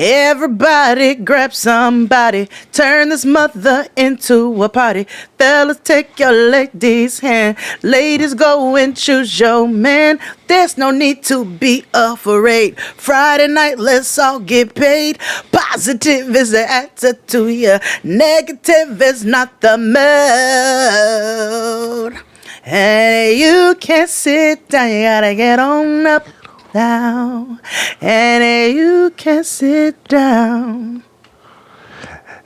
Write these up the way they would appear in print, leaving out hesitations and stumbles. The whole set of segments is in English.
Everybody grab somebody, turn this mother into a party. Fellas, take your ladies' hand. Ladies, go and choose your man. There's no need to be afraid. Friday night, let's all get paid. Positive is the attitude, yeah. Negative is not the mood. And you can't sit down, you gotta get on up now. And you can't sit down.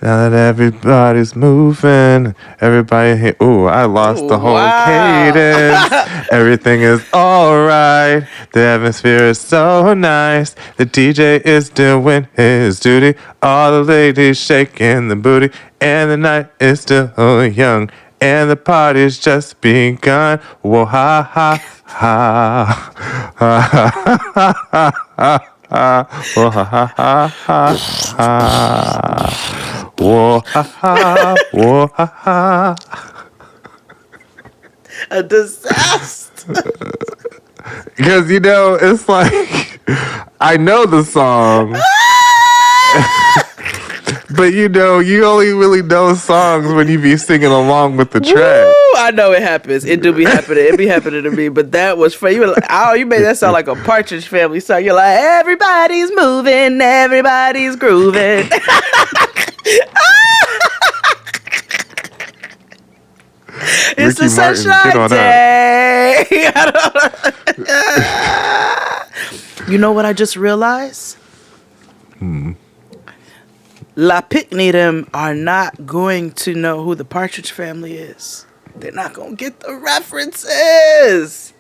Now that everybody's moving, everybody, ooh, I lost the whole cadence. Everything is alright. The atmosphere is so nice. The DJ is doing his duty. All the ladies shaking the booty. And the night is still young. And the party's just begun. Whoa, ha, ha, ha. Ha, ha, ha, ha, ha. Whoa, ha, ha, ha, ha, ha. Whoa, ha, ha, whoa, ha, ha. A disaster. Because, you know, it's like, I know the song. But, you know, you only really know songs when you be singing along with the track. Woo, I know it happens. It do be happening. It be happening to me. But that was for you. Were like, oh, you made that sound like a Partridge Family song. You're like, everybody's moving, everybody's grooving. It's Ricky a sunshine day. You know what I just realized? La Picnic them are not going to know who the Partridge Family is. They're not going to get the references.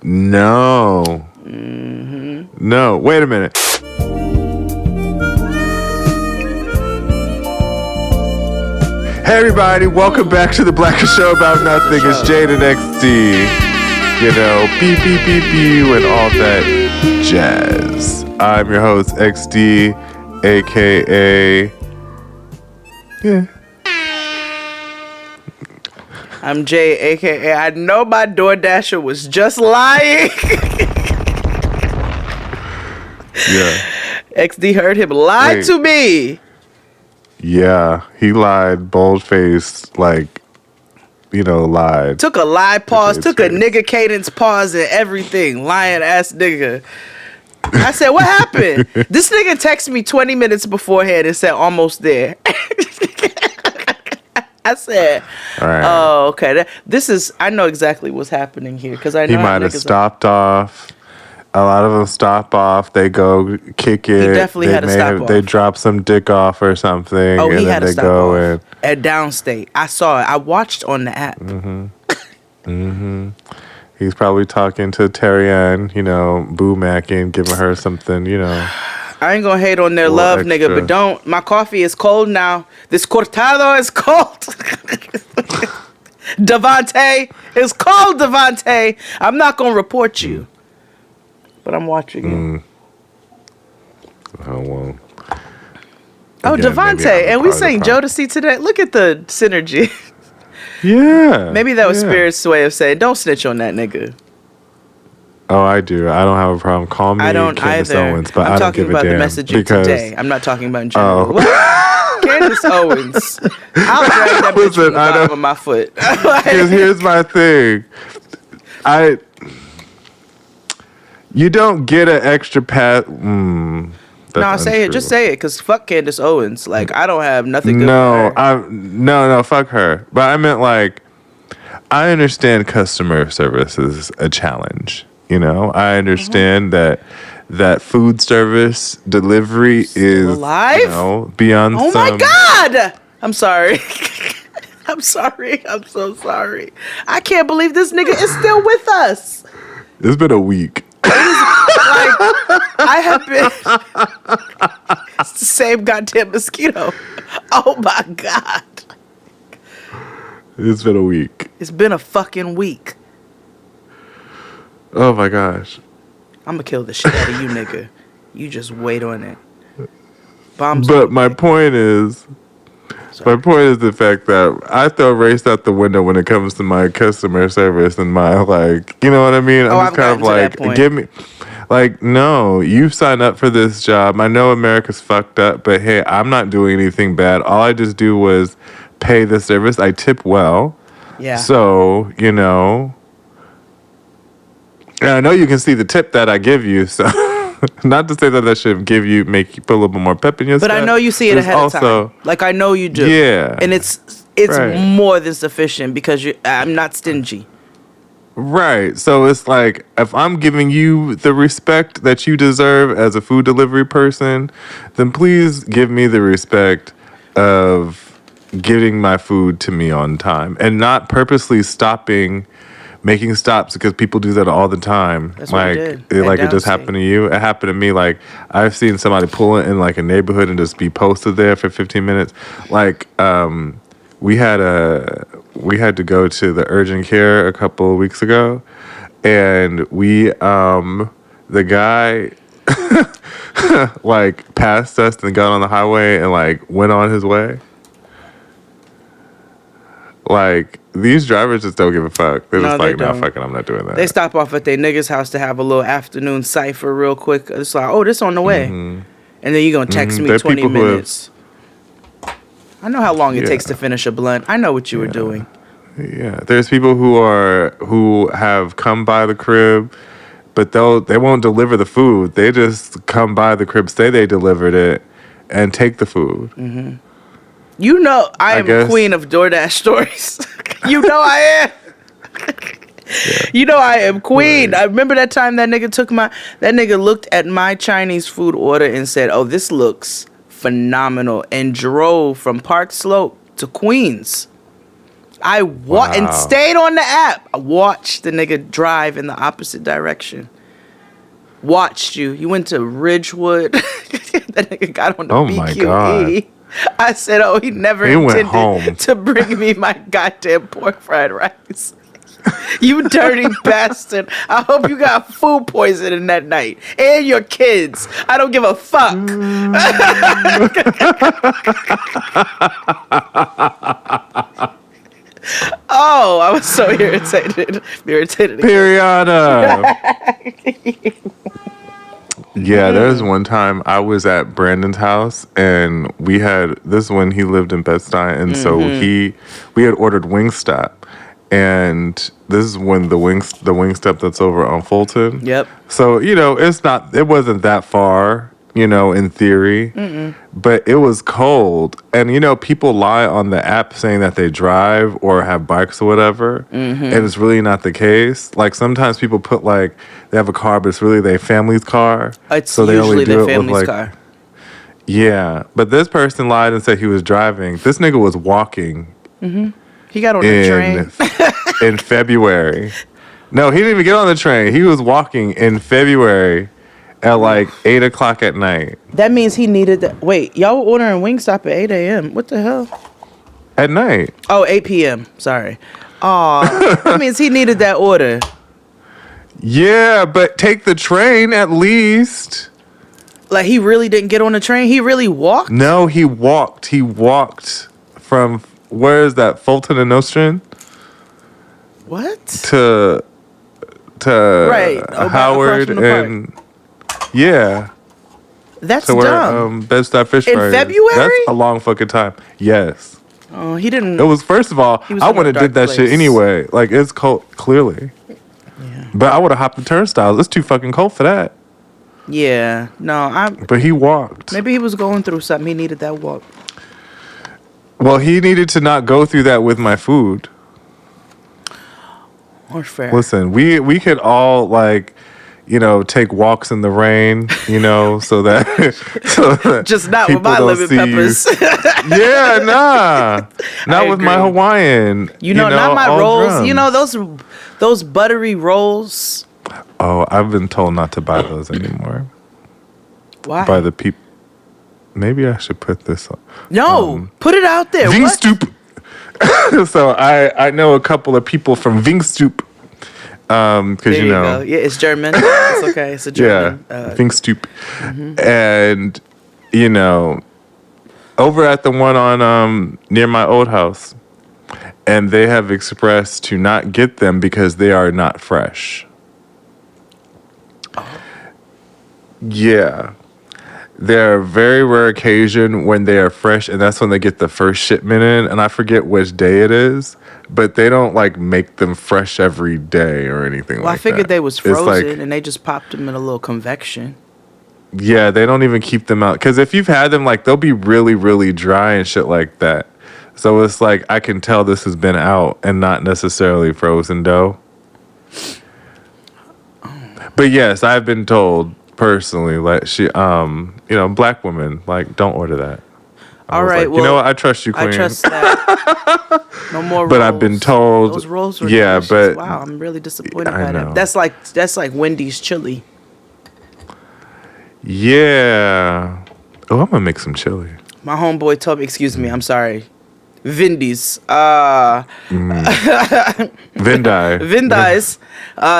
No. No. Wait a minute. Hey everybody, welcome back to the Blackest Show About Nothing. It's Jade and XD. You know, beep, beep, beep, beep, and all that jazz. I'm your host, XD, a.k.a. Yeah. I'm Jay, a.k.a. I know my DoorDasher was just lying. Yeah. XD heard him lie to me. Yeah, he lied, bold-faced, like, you know, lied. Took a lie pause, took a nigga cadence pause and everything. Lying ass nigga. I said, what happened? This nigga texted me 20 minutes beforehand and said, almost there. I said, right. Oh, okay. I know exactly what's happening here. Because I know he might have stopped off. A lot of them stop off. They go kick it. He definitely had to stop off. They drop some dick off or something. Oh, and he then had to they stop go off. At Downstate. I saw it. I watched on the app. He's probably talking to Terry Ann, you know, boo-macking, giving her something, you know. I ain't gonna hate on their love, extra. Nigga, but don't. My coffee is cold now. This cortado is cold. Devontae, it's cold, Devontae. I'm not gonna report you. But I'm watching it. Oh, well. Oh, Devontae, and we sang Jodeci today. Look at the synergy. Yeah. Maybe that was Spirit's way of saying, don't snitch on that nigga. Oh, I do. I don't have a problem. Call me Candace Owens, but I don't give a damn. I'm talking about the messaging today. I'm not talking about in general. Candace Owens. I'll drag that bitch from the bottom of my foot. Because here's my thing. You don't get an extra pat. No, say it. Just say it, because fuck Candace Owens. Like, I don't have nothing good for her. No, fuck her. But I meant, like, I understand customer service is a challenge. You know, I understand that food service delivery is alive? You know, beyond Oh my God! I'm sorry. I'm sorry. I'm so sorry. I can't believe this nigga is still with us. It's been a week. I have been. It's the same goddamn mosquito. Oh my God. It's been a week. It's been a fucking week. Oh my gosh. I'm gonna kill the shit out of you, nigga. You just wait on it. Bombs. But my point is the fact that I throw race out the window when it comes to my customer service and my, like, you know what I mean? I'm just kind of like, give me, Like, no, you signed up for this job. I know America's fucked up, but hey, I'm not doing anything bad. All I just do was pay the service. I tip well. Yeah. So, and I know you can see the tip that I give you. So, not to say that should make you put a little bit more pep in your But step. I know you see it ahead of time. Like, I know you do. Yeah. And it's right. more than sufficient because I'm not stingy. Right. So it's like, if I'm giving you the respect that you deserve as a food delivery person, then please give me the respect of getting my food to me on time and not purposely making stops, because people do that all the time. That's what like, did. it just happened to you. It happened to me. Like, I've seen somebody pull in like a neighborhood and just be posted there for 15 minutes. Like, we had to go to the urgent care a couple of weeks ago, and the guy like passed us and got on the highway and like went on his way. Like, these drivers just don't give a fuck. They're just like, no, fuck it, I'm not doing that. They stop off at their nigga's house to have a little afternoon cipher real quick. It's like, oh, this on the way. And then you're going to text me 20 minutes. I know how long it takes to finish a blunt. I know what you were doing. Yeah, there's people who have come by the crib, but they won't deliver the food. They just come by the crib, say they delivered it, and take the food. Mm-hmm. You know I am queen of DoorDash stories. You know I am. Yeah. You know I am queen. Right. I remember that time that nigga looked at my Chinese food order and said, "Oh, this looks phenomenal," and drove from Park Slope to Queens. And stayed on the app. I watched the nigga drive in the opposite direction. Watched you. You went to Ridgewood. That nigga got on the BQE. My God. I said, oh, he never intended to bring me my goddamn pork fried rice. You dirty bastard. I hope you got food poisoning that night. And your kids. I don't give a fuck. Oh, I was so irritated. Periana. Yeah, there was one time I was at Brandon's house, and this is when he lived in Bed-Stuy, and so we had ordered Wingstop, and this is when the Wingstop that's over on Fulton. Yep. So, it wasn't that far, in theory, but it was cold, and people lie on the app saying that they drive or have bikes or whatever, and it's really not the case. Like, sometimes people put they have a car, but it's really their family's car. It's so they usually their family's car. Yeah, but this person lied and said he was driving. This nigga was walking. He got on the train in February. No, he didn't even get on the train. He was walking in February at 8:00 at night. That means he needed that. Wait, y'all were ordering Wingstop at 8 a.m. What the hell? At night. Oh, 8 p.m. Sorry. Oh, that means he needed that order. Yeah, but take the train at least. Like, he really didn't get on the train? He really walked? No, he walked. He walked from, where is that, Fulton and Nostrand? What? To Howard and... Yeah. That's to where, dumb. Bed-Stuy Fish Fry. In February? That's a long fucking time. Yes. Oh, he didn't... It was, first of all, I would have did that shit anyway. Like, it's cold, clearly. Yeah. But I would have hopped the turnstiles. It's too fucking cold for that. Yeah. No, But he walked. Maybe he was going through something. He needed that walk. Well, he needed to not go through that with my food. Or fair. Listen, we could all, take walks in the rain, so that just not with my lemon peppers. Yeah, nah. Not with my Hawaiian. Not my rolls. Drums. Those buttery rolls. Oh, I've been told not to buy those anymore. Why? By the people. Maybe I should put this on. No, put it out there. Vingstoop. So I know a couple of people from Vingstoop. Because there you go. Yeah, it's German. It's okay. It's a German. Yeah, Vingstoop. And over at the one on near my old house, and they have expressed to not get them because they are not fresh. Yeah. They're a very rare occasion when they are fresh, and that's when they get the first shipment in. And I forget which day it is, but they don't like make them fresh every day or anything Well, like I figured that. they was It's frozen like, and they just popped them in a little convection. yeah, they don't even keep them out. Because if you've had them, like, they'll be really, really dry and shit like that. So it's like, I can tell this has been out and not necessarily frozen dough. But yes, I've been told personally, like, black women, like, don't order that. I All was right, like, well, you know what? I trust you, queen. I trust that. No more rolls. But I've been told, Those rolls were yeah, delicious. but Wow, I'm really disappointed I by know. that. That's like Wendy's chili. Yeah. Oh, I'm gonna make some chili. My homeboy told me, excuse me, I'm sorry. Vindy's. Vindai. Vindy's.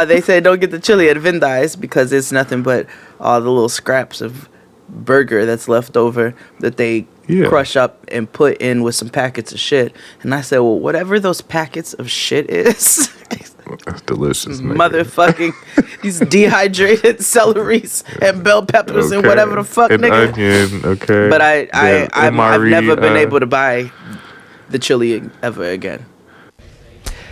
They say don't get the chili at Vindy's because it's nothing but all the little scraps of burger that's left over that they crush up and put in with some packets of shit. And I said, well, whatever those packets of shit is, That's delicious, nigga. motherfucking these dehydrated celeries and bell peppers and Okay. whatever the fuck, An nigga. onion, okay. But Yeah, I've MRE, never been able to buy the chili ever again.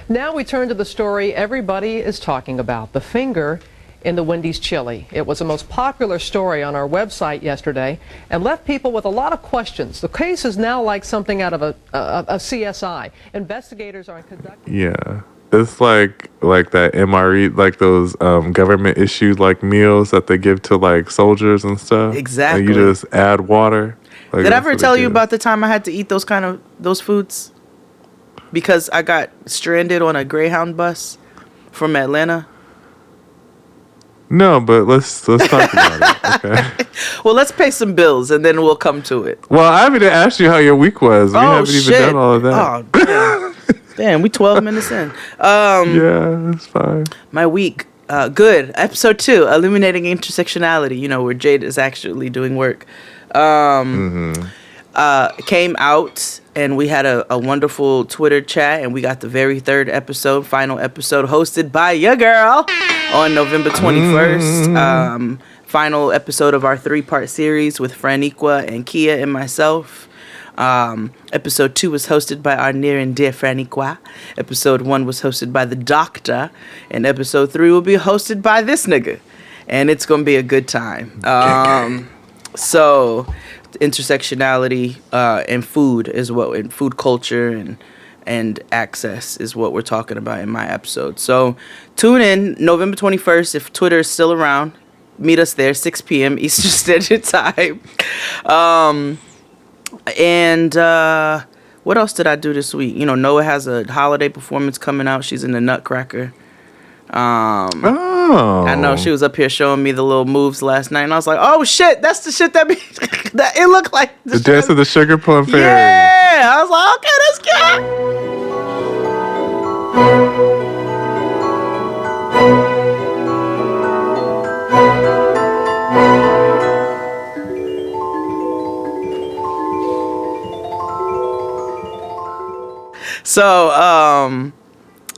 Now we turn to the story everybody is talking about, the finger in the Wendy's chili. It was the most popular story on our website yesterday and left people with a lot of questions. The case is now like something out of a CSI. Investigators are conducting... Yeah. It's like that MRE, like those government issued like meals that they give to like soldiers and stuff. Exactly. And you just add water. Like, Did I that's ever what tell it you is. about the time I had to eat those foods? Because I got stranded on a Greyhound bus from Atlanta. No, but let's talk about it. Okay. Well, let's pay some bills and then we'll come to it. Well, I haven't even asked you how your week was. We haven't shit. even done all of that. Oh, damn. Damn, we 12 minutes in. Yeah, that's fine. My week, good. Episode 2, Illuminating Intersectionality, where Jade is actually doing work. Came out and we had a wonderful Twitter chat and we got the very final episode hosted by your girl on November 21st. Final episode of our 3-part series with Franiqua and Kia and myself. Episode 2 was hosted by our near and dear Franiqua. Episode 1 was hosted by the doctor. And episode 3 will be hosted by this nigga. And it's going to be a good time. So intersectionality and food is and food culture and access is what we're talking about in my episode. So tune in November 21st if Twitter is still around. Meet us there, 6 p.m. Eastern Standard Time. And what else did I do this week? Noah has a holiday performance coming out. She's in the Nutcracker. I know she was up here showing me the little moves last night, and I was like, "Oh shit, that's the shit that that it looked like." The dance of the sugar plum fairy. Yeah, I was like, "Okay, that's good." So,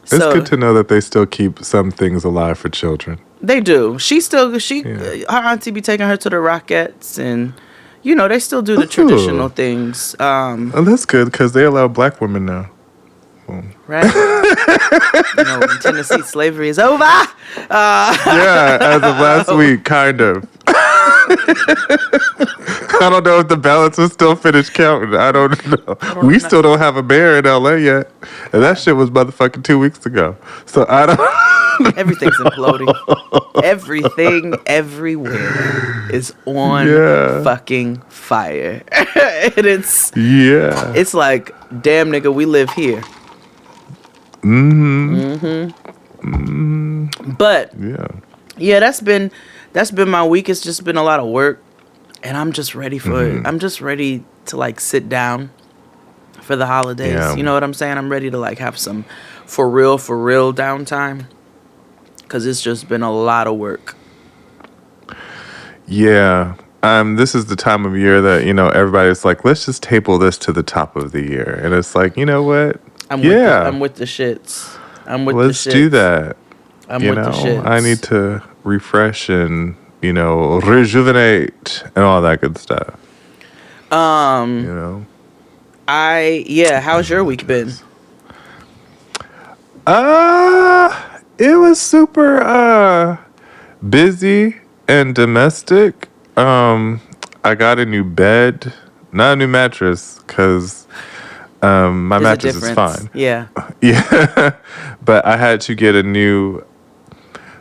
It's good to know that they still keep some things alive for children. They do. Her auntie be taking her to the Rockettes, and they still do the traditional things. Oh, that's good because they allow black women now. Right? In Tennessee, slavery is over. Yeah, as of last week, kind of. I don't know if the ballots are still finished counting. I don't know. We still don't have a mayor in LA yet. And that shit was motherfucking 2 weeks ago. So I don't... Everything's imploding. Everything everywhere is on fucking fire. And it's like, damn nigga, we live here. But yeah, that's been my week. It's just been a lot of work, and I'm just ready for it. I'm just ready to like sit down for the holidays. Yeah. You know what I'm saying? I'm ready to like have some for real downtime, because it's just been a lot of work. Yeah. This is the time of year that, everybody's like, let's just table this to the top of the year. And it's like, you know what? I'm with the shits. Let's do that. I'm with the shits. I need to refresh and, rejuvenate and all that good stuff. How's your week been? It was super busy and domestic. I got a new bed, not a new mattress, because my There's a mattress is difference. fine. Yeah. Yeah, but I had to get a new.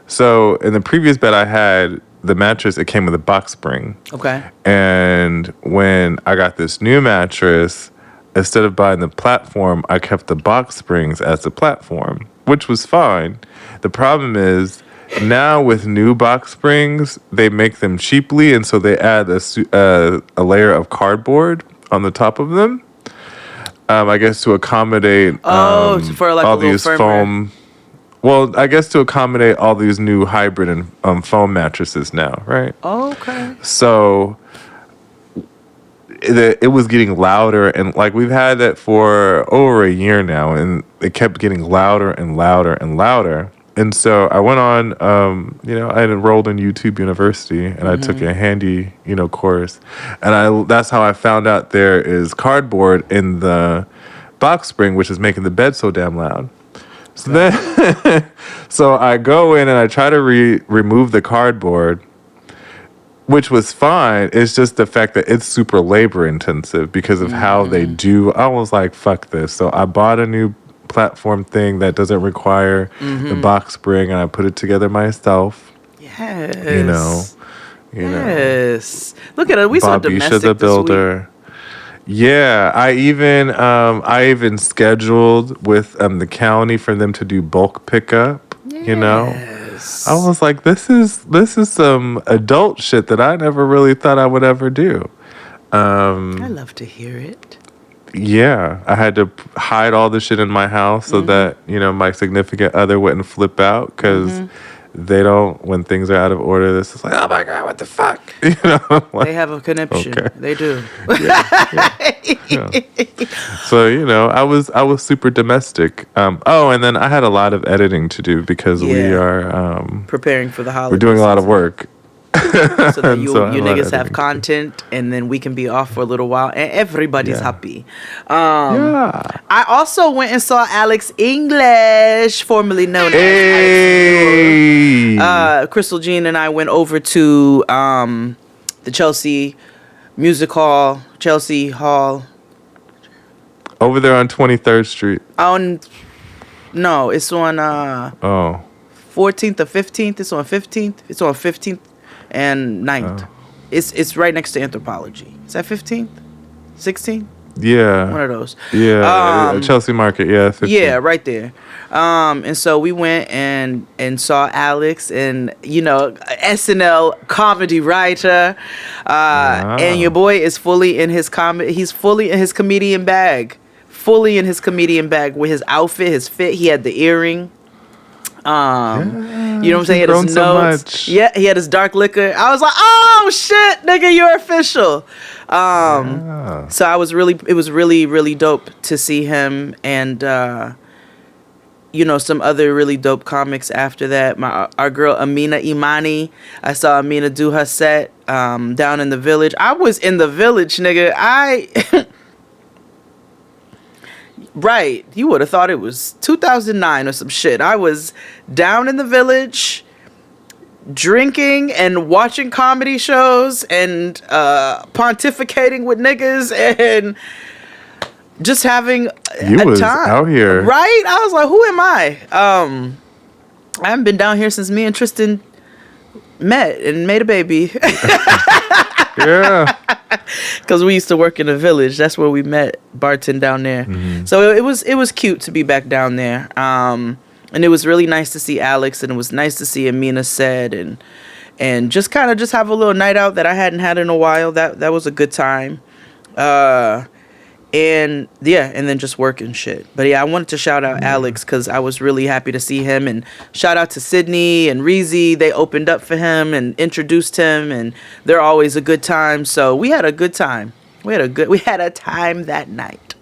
So in the previous bed I had, the mattress, it came with a box spring. Okay. And when I got this new mattress, instead of buying the platform, I kept the box springs as the platform, which was fine. The problem is now with new box springs, they make them cheaply, and so they add a layer of cardboard on the top of them. I guess to accommodate for like all a little these firmware. foam. Well, I guess to accommodate all these new hybrid and foam mattresses now, right? Okay. So it was getting louder, and like we've had that for over a year now, and it kept getting louder and louder and louder. And so I went on, I had enrolled in YouTube University, and I took a handy, course, and that's how I found out there is cardboard in the box spring, which is making the bed so damn loud. So then, so I go in and I try to remove the cardboard, which was fine. It's just the fact that it's super labor intensive because of how they do. I was like, fuck this. So I bought a new platform thing that doesn't require the box spring, and I put it together myself. Yes. Yes. Look at it. We saw domestic Bobisha the Builder. Yeah, I even scheduled with the county for them to do bulk pickup. Yes. I was like, this is some adult shit that I never really thought I would ever do. I love to hear it. Yeah, I had to hide all the shit in my house so that my significant other wouldn't flip out because they don't, when things are out of order. This is like, oh my god, what the fuck? They have a connection. Okay. They do. Yeah. So I was super domestic. And then I had a lot of editing to do because we are preparing for the holidays. we're doing a lot of work. So that you So I niggas have editing. content, and then we can be off for a little while, and everybody's happy. Yeah. I also went and saw Alex English, formerly known as Hey. Crystal Jean, and I went over to the Chelsea Music Hall, Chelsea Hall. Over there on 23rd Street. No, it's on 14th or 15th. It's on 15th. It's on 15th and 9th. Oh. It's right next to Anthropology. Is that 15th? 16th? Yeah. One of those. Yeah. Chelsea Market. Yeah. 15. Yeah, right there. And so we went and saw Alex, and SNL comedy writer, and your boy is fully in his He's fully in his comedian bag, with his outfit, his fit. He had the earring. You know what I'm saying? He had grown his so notes. much. Yeah, he had his dark liquor. I was like, oh shit, nigga, you're official. So it was really, really dope to see him, and some other really dope comics after that. Our girl Amina Imani, I saw Amina do her set down in the Village. I was in the Village, nigga. Right, you would have thought it was 2009 or some shit. I was down in the Village, drinking and watching comedy shows and pontificating with niggas and just having You a was time. out here. Right? I was like, who am I? I haven't been down here since me and Tristan met and made a baby. Yeah. Because we used to work in the Village. That's where we met, Barton, down there. So it was cute to be back down there. And it was really nice to see Alex, and it was nice to see Amina said, and just kind of just have a little night out that I hadn't had in a while. That was a good time. And then just working shit. But yeah, I wanted to shout out Alex because I was really happy to see him, and shout out to Sydney and Reezy. They opened up for him and introduced him, and they're always a good time. So we had a good time. We had a time that night.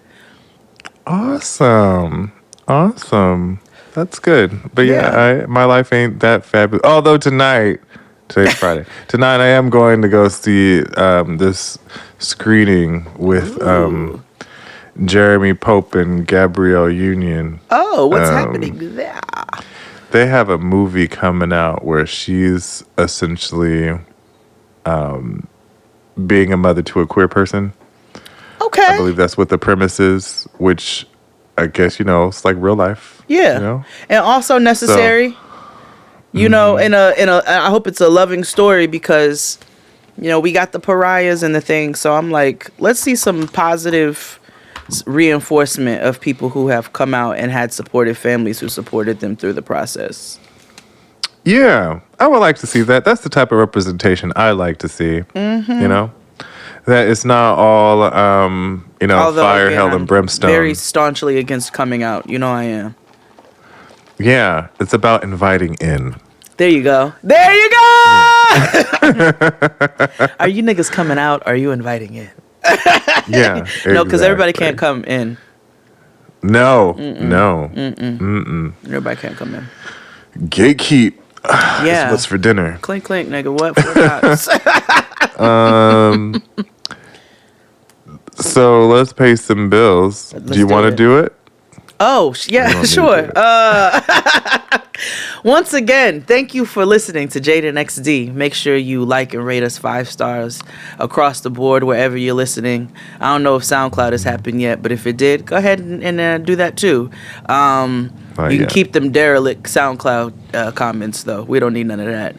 Awesome. That's good. But yeah, my life ain't that fabulous. Although tonight Today's Friday. Tonight I am going to go see this screening with Jeremy Pope and Gabrielle Union. Oh, what's happening there? They have a movie coming out where she's essentially being a mother to a queer person. Okay. I believe that's what the premise is, which I guess, it's like real life. Yeah. And also necessary. So, I hope it's a loving story because, we got the pariahs and the thing. So I'm like, let's see some positive reinforcement of people who have come out and had supportive families who supported them through the process. Yeah, I would like to see that. That's the type of representation I like to see. Mm-hmm. That it's not all, although, fire, again, hell, and brimstone. Very staunchly against coming out. I am. Yeah, it's about inviting in. There you go. There you go! Are you niggas coming out? Or are you inviting in? Yeah. Exactly. No, because everybody can't come in. No. Mm-mm. No. Mm-mm. Mm-mm. Everybody can't come in. Gatekeep. Yeah. What's for dinner? Clink, clink, nigga. What for? So let's pay some bills. Do you want to do it? Oh, yeah, sure. Once again, thank you for listening to Jaden XD. Make sure you like and rate us 5 stars across the board wherever you're listening. I don't know if SoundCloud has happened yet, but if it did, go ahead and do that too. You can keep them derelict SoundCloud comments, though. We don't need none of that.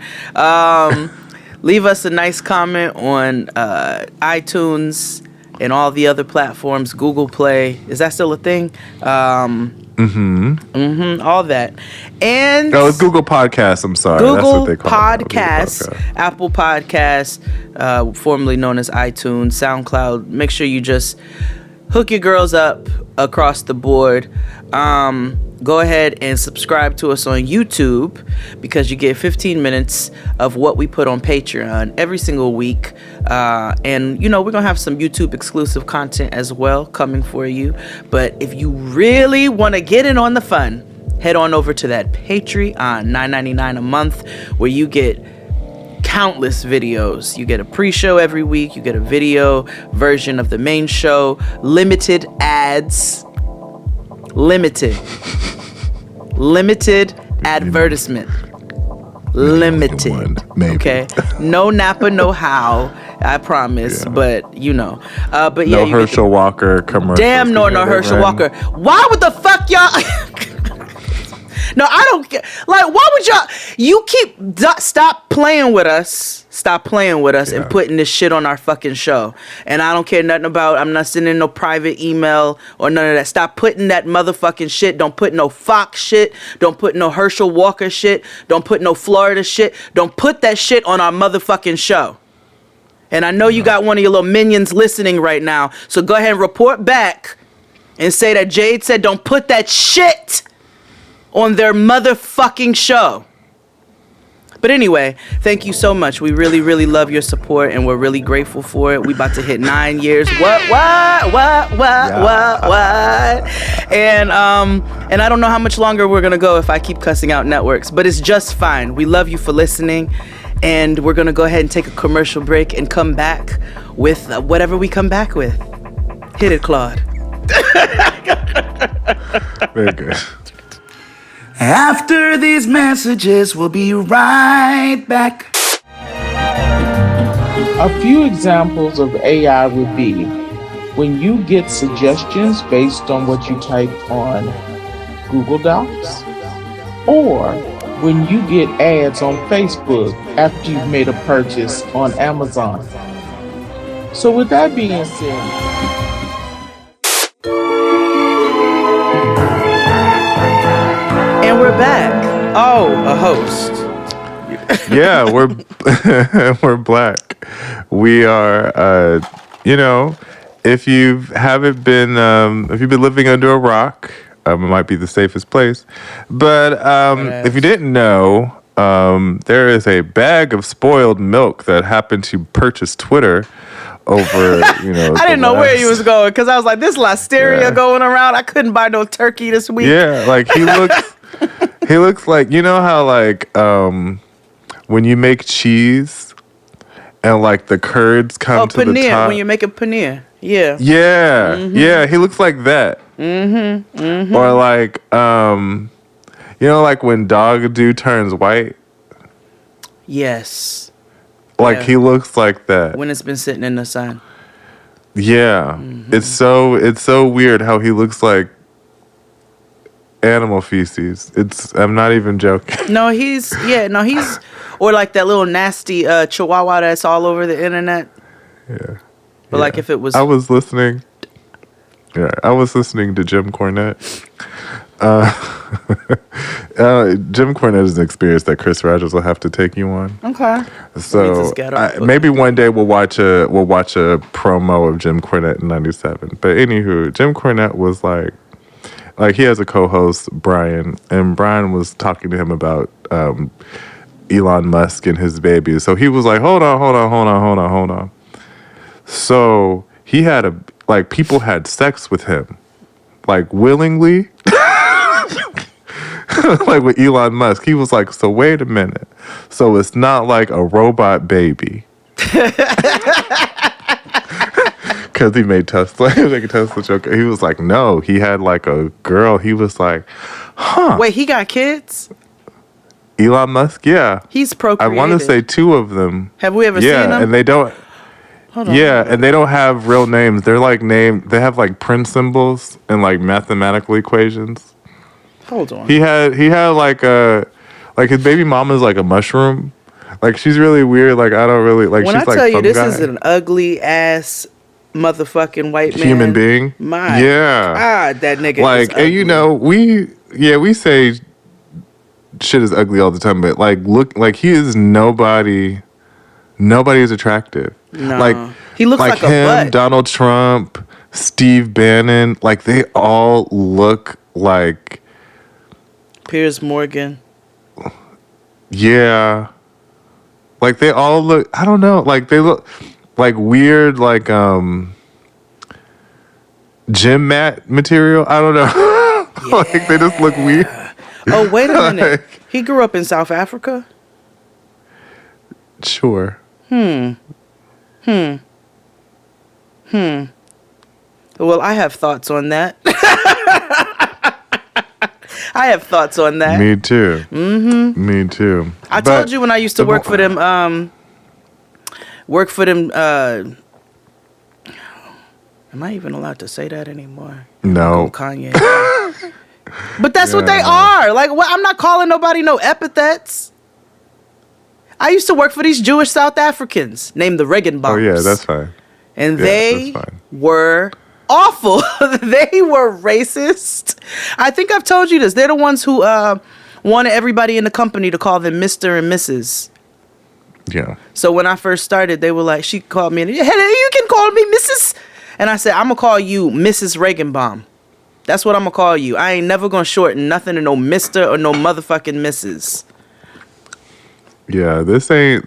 Leave us a nice comment on iTunes and all the other platforms, Google Play. Is that still a thing? All that. And it's Google Podcasts, I'm sorry. Google That's what they call Podcasts, it. Apple Podcasts, formerly known as iTunes, SoundCloud. Make sure you just hook your girls up across the board. Go ahead and subscribe to us on YouTube because you get 15 minutes of what we put on Patreon every single week. And, we're going to have some YouTube exclusive content as well coming for you. But if you really want to get in on the fun, head on over to that Patreon, $9.99 a month, where you get countless videos. You get a pre-show every week. You get a video version of the main show, limited ads, limited advertisement, limited. Maybe. Okay, no Napa, no how. I promise, but but no yeah, Herschel Walker commercial. Damn, no Herschel Walker. Why would the fuck y'all? No, I don't care. Like, why would y'all? You keep stop playing with us. Stop playing with us and putting this shit on our fucking show. And I don't care nothing about. I'm not sending no private email or none of that. Stop putting that motherfucking shit. Don't put no Fox shit. Don't put no Herschel Walker shit. Don't put no Florida shit. Don't put that shit on our motherfucking show. And I know you got one of your little minions listening right now. So go ahead and report back and say that Jade said don't put that shit on their motherfucking show. But anyway, thank you so much. We really, really love your support, and we're really grateful for it. We about to hit 9 years. What? And I don't know how much longer we're gonna go if I keep cussing out networks, but it's just fine. We love you for listening, and we're gonna go ahead and take a commercial break and come back with whatever we come back with. Hit it, Claude. Very good. After these messages, we'll be right back. A few examples of AI would be when you get suggestions based on what you type on Google Docs, or when you get ads on Facebook after you've made a purchase on Amazon. So with that being said, we're back. Oh, a host. Yeah, we're black. We are, if you haven't been, if you've been living under a rock, it might be the safest place. But if you didn't know, there is a bag of spoiled milk that happened to purchase Twitter over, I didn't know where he was going because I was like, this listeria going around. I couldn't buy no turkey this week. Yeah, like he looks like, how like when you make cheese and like the curds come to the paneer, top. when you're making paneer. Yeah. Yeah, yeah, he looks like that. Or like, you know, like when dog do turns white. Yes. Like Yeah. he looks like that. When it's been sitting in the sun. Yeah, it's so weird how he looks like animal feces. I'm not even joking. No, he's or like that little nasty chihuahua that's all over the internet. Yeah. But like if it was I was listening to Jim Cornette. Jim Cornette is an experience that Chris Rogers will have to take you on. okay. So just get up. maybe one day we'll watch a promo of Jim Cornette in '97. But anywho, Jim Cornette was like he has a co-host, Brian, and Brian was talking to him about Elon Musk and his baby. So he was like, hold on. So he had people had sex with him, like willingly. Like with Elon Musk, he was like, so wait a minute. So it's not like a robot baby. Because he made Tesla. He was like a Tesla joke. He was like, no, he had like a girl. He was like, Wait, he got kids? Elon Musk, yeah. He's I procreated. want to say 2 of them. Have we ever seen Yeah, them? and they don't. Hold on. Yeah, and they don't have real names. They're like they have like print symbols and like mathematical equations. Hold on. He had like his baby mama's like a mushroom. Like she's really weird. Like I don't really like. When she's I like tell you this fungi. is an ugly ass motherfucking white man. Human being. My Yeah. God, that nigga Like, is and you ugly. know, we say shit is ugly all the time, but like look, like he is nobody is attractive. No. Like He looks like a him, butt. Donald Trump, Steve Bannon, like they all look like Piers Morgan. yeah. Like they all look I don't know, like they look like weird like gym mat material. I don't know. Like they just look weird. Oh, wait a minute. Like- He grew up in South Africa? Sure. Well, I have thoughts on that. I have thoughts on that. Me too. Mm-hmm. Me too. I told you when I used to work for them, am I even allowed to say that anymore? No. Oh, Kanye. But that's what they are. Like, what? I'm not calling nobody no epithets. I used to work for these Jewish South Africans named the Regenboms. Oh yeah, that's fine. And Yeah, they that's fine. were awful. They were racist. I think I've told you this. They're the ones who wanted everybody in the company to call them Mr. and Mrs. Yeah. So when I first started, they were like, she called me, and hey, you can call me Mrs. And I said, I'm going to call you Mrs. Regenbaum. That's what I'm going to call you. I ain't never going to shorten nothing to no Mr. or no motherfucking Mrs. Yeah, this ain't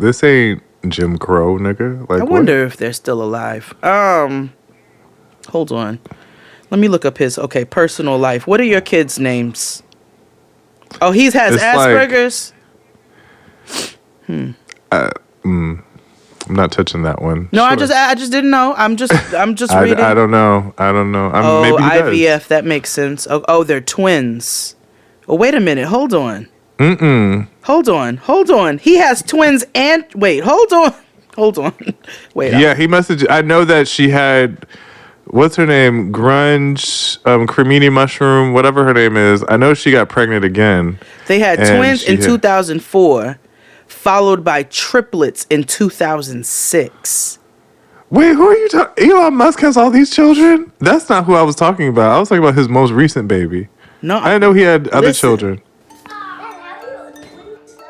Jim Crow, nigga. Like I wonder if they're still alive. Hold on. Let me look up his personal life. What are your kids' names? Oh, he has It's like- Asperger's. I'm not touching that one. No, Sure. I just didn't know. I'm just reading. I don't know. Oh, Maybe he does. IVF. That makes sense. Oh, they're twins. Oh, wait a minute. Hold on. Hold on. He has twins and wait. Hold on. Wait. Yeah, he must have. I know that she had. What's her name? Grunge, Cremini Mushroom, whatever her name is. I know she got pregnant again. They had And twins she in had- 2004, followed by triplets in 2006. Wait, who are you talking? Elon Musk has all these children? That's not who I was talking about. I was talking about his most recent baby. No, I didn't know he had other Listen. children.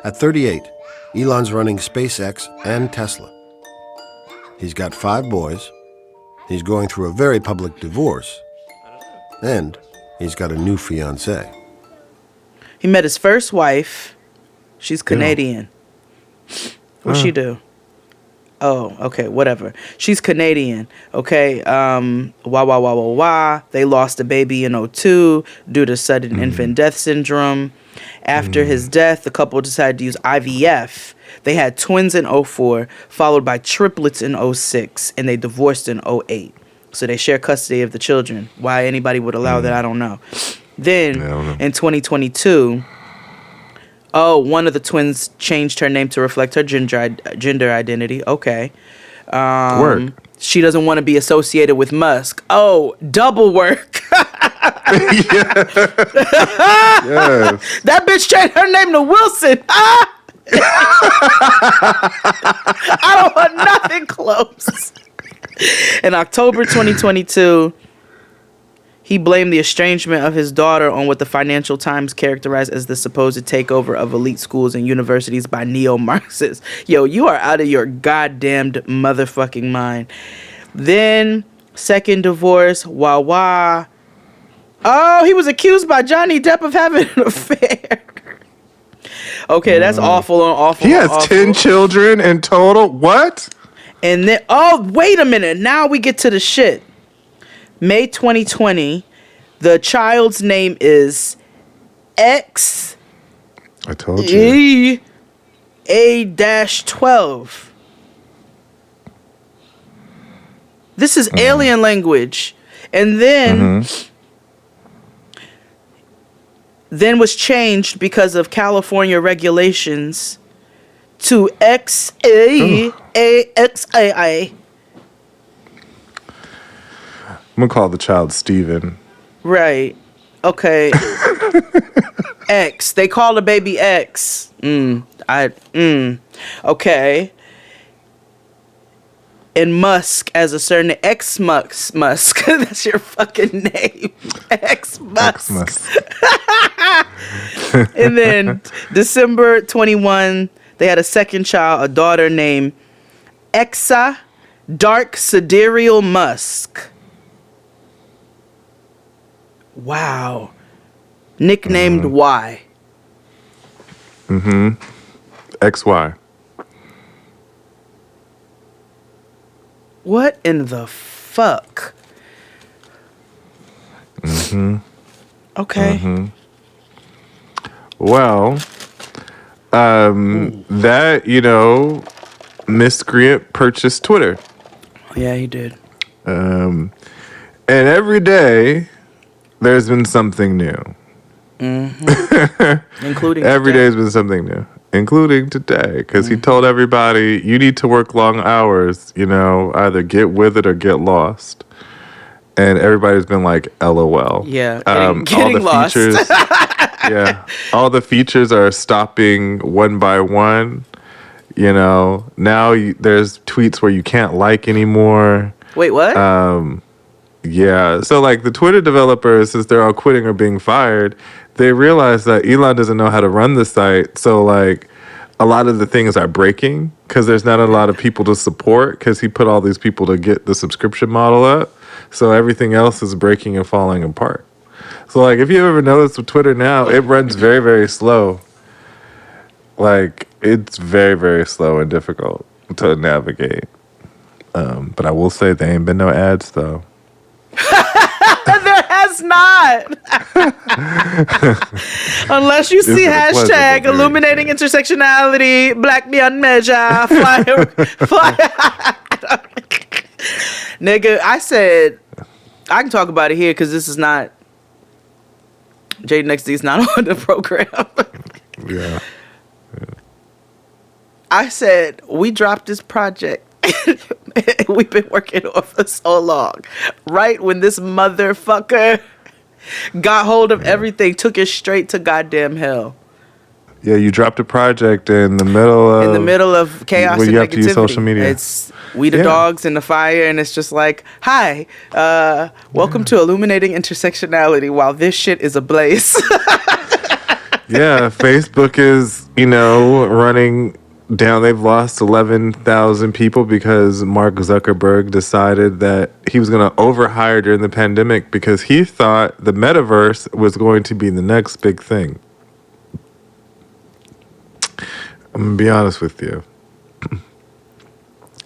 At 38, Elon's running SpaceX and Tesla. He's got 5 boys. He's going through a very public divorce. And he's got a new fiancée. He met his first wife. She's Canadian. What'd she do? Oh, okay, whatever. She's Canadian. Okay. Wah, wah, wah, wah, wah. They lost a baby in '02 due to sudden infant death syndrome. After his death, the couple decided to use IVF. They had twins in '04, followed by triplets in '06, and they divorced in '08. So they share custody of the children. Why anybody would allow that, I don't know. Then, in 2022, one of the twins changed her name to reflect her gender identity. Okay. Work. She doesn't want to be associated with Musk. Oh, double work. Yes. That bitch changed her name to Wilson. I don't want nothing close. In October 2022, he blamed the estrangement of his daughter on what the Financial Times characterized as the supposed takeover of elite schools and universities by neo-Marxists. Yo, you are out of your goddamned motherfucking mind. Then, second divorce, wah. Oh, he was accused by Johnny Depp of having an affair. Okay, that's awful on awful. He has awful. 10 children in total. What? And then, wait a minute. Now we get to the shit. May 2020, the child's name is X I told you. A-12. This is alien language. And then was changed because of California regulations to XAAXAI. I'm going to call the child Steven. Right. Okay. X. They call the baby X. Okay. And Musk as a certain X Musk. That's your fucking name. X Musk. And then December 21, they had a second child, a daughter named Exa Dark Sidereal Musk. Wow. Nicknamed Y. XY. What in the fuck? Okay. Well, that, miscreant purchased Twitter. Yeah, he did. And every day, there's been something new. Including Every today. day's been something new, including today, because he told everybody, you need to work long hours, either get with it or get lost. And everybody's been like, LOL. Yeah, getting all the lost. features, all the features are stopping one by one. Now there's tweets where you can't like anymore. Wait, what? Yeah, so like the Twitter developers, since they're all quitting or being fired, they realize that Elon doesn't know how to run the site. So like a lot of the things are breaking because there's not a lot of people to support because he put all these people to get the subscription model up. So everything else is breaking and falling apart. So like if you ever notice with Twitter now, it runs very, very slow. Like it's very, very slow and difficult to navigate. But I will say there ain't been no ads though. There has not. Unless you see It's a hashtag pleasure, illuminating intersectionality, black beyond measure, fly. Nigga, I said, I can talk about it here because this is not, Jade Next D is not on the program. Yeah. I said, we dropped this project. We've been working on for so long. Right when this motherfucker got hold of everything, took it straight to goddamn hell. Yeah, you dropped a project in the middle of chaos when and you have to use negativity. social media. It's we the dogs in the fire, and it's just like, hi, welcome to Illuminating Intersectionality while this shit is ablaze. Yeah, Facebook is, running down. They've lost 11,000 people because Mark Zuckerberg decided that he was going to overhire during the pandemic because he thought the metaverse was going to be the next big thing. I'm going to be honest with you.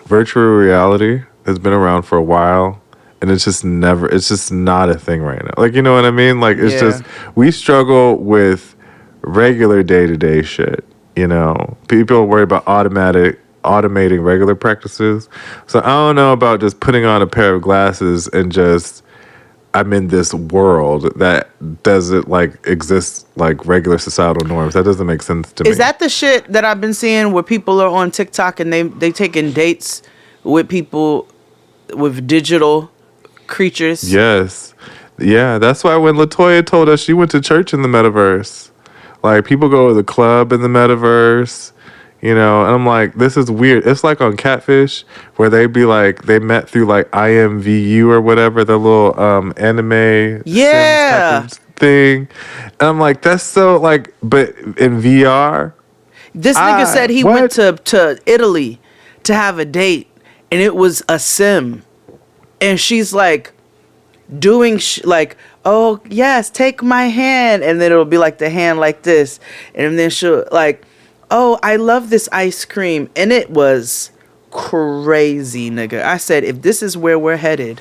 virtual reality has been around for a while, and it's just not a thing right now. Like, you know what I mean? Like, it's Yeah. just, we struggle with regular day-to-day shit, you know? People worry about automating regular practices. So I don't know about just putting on a pair of glasses and just, I'm in this world that doesn't like exist like regular societal norms. That doesn't make sense to me. Is that the shit that I've been seeing where people are on TikTok and they taking dates with people with digital creatures? Yes. Yeah, that's why when LaToya told us she went to church in the metaverse, like people go to the club in the metaverse, you know, and I'm like, this is weird. It's like on Catfish where they be like, they met through like IMVU or whatever, the little anime Yeah. Sims type of thing. And I'm like, that's so like, but in VR, This nigga said he what? went to Italy to have a date, and it was a sim, and she's like doing like, oh yes, take my hand, and then it'll be like the hand like this, and then she'll like, oh, I love this ice cream, and it was crazy, nigga. I said, if this is where we're headed,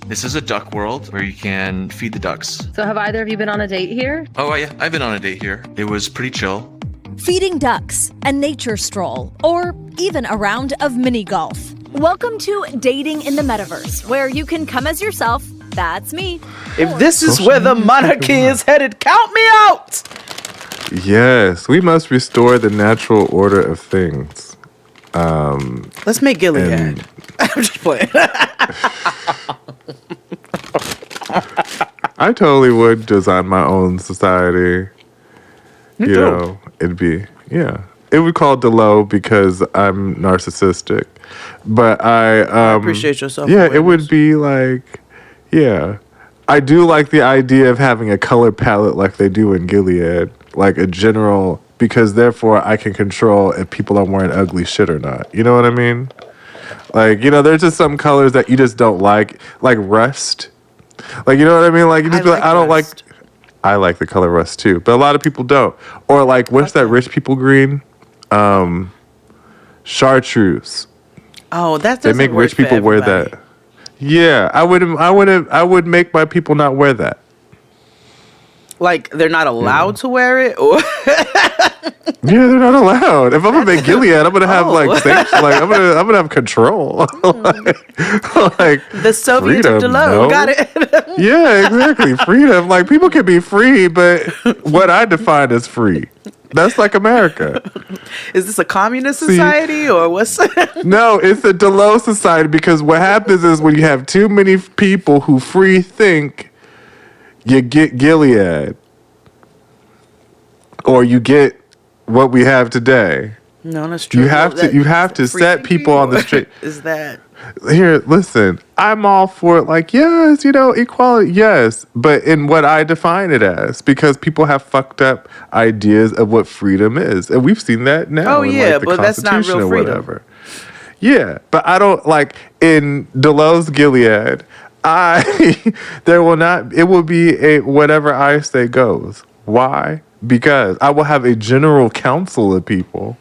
This is a duck world where you can feed the ducks. So have either of you been on a date here? Oh, yeah, I've been on a date here. It was pretty chill. Feeding ducks, a nature stroll, or even a round of mini golf. Welcome to Dating in the Metaverse, where you can come as yourself. That's me. if this is where the monarchy is headed, count me out. yes, we must restore the natural order of things. Let's make Gilead. And- I'm just playing. I totally would design my own society. Me You too. know, it'd be, yeah. It would call Delo because I'm narcissistic. But I appreciate your Yeah, it would self-awareness. be like, yeah. I do like the idea of having a color palette like they do in Gilead, like a general, because therefore I can control if people are wearing ugly shit or not. You know what I mean? Like, you know, there's just some colors that you just don't like rust. Like, you know what I mean? Like, you just be like, I don't like. rust. I like the color rust too, but a lot of people don't. Or like, what's that rich people green? Chartreuse. Oh, that They doesn't make work rich for people wear everybody. that. Yeah, I would make my people not wear that. Like they're not allowed to wear it, or Yeah, they're not allowed. If I'm gonna make Gilead, I'm gonna have like Oh. like I'm gonna have control. like the Soviet freedom, of Delo. no. Got it. Yeah, exactly. Freedom. Like people can be free, but what I define as free. That's like America. Is this a communist society or what's? No, it's a Delo society because what happens is when you have too many people who free think, you get Gilead. Or you get what we have today. No, that's true. You have to free set people on the street. Is that? Here, listen, I'm all for it. Like, yes, you know, equality, yes, but in what I define it as, because people have fucked up ideas of what freedom is, and we've seen that now. Oh, in, yeah, like, the but that's not Constitution real or freedom. whatever. Yeah, but I don't like in Delo's Gilead. There will not. It will be a whatever I say goes. Why? Because I will have a general council of people.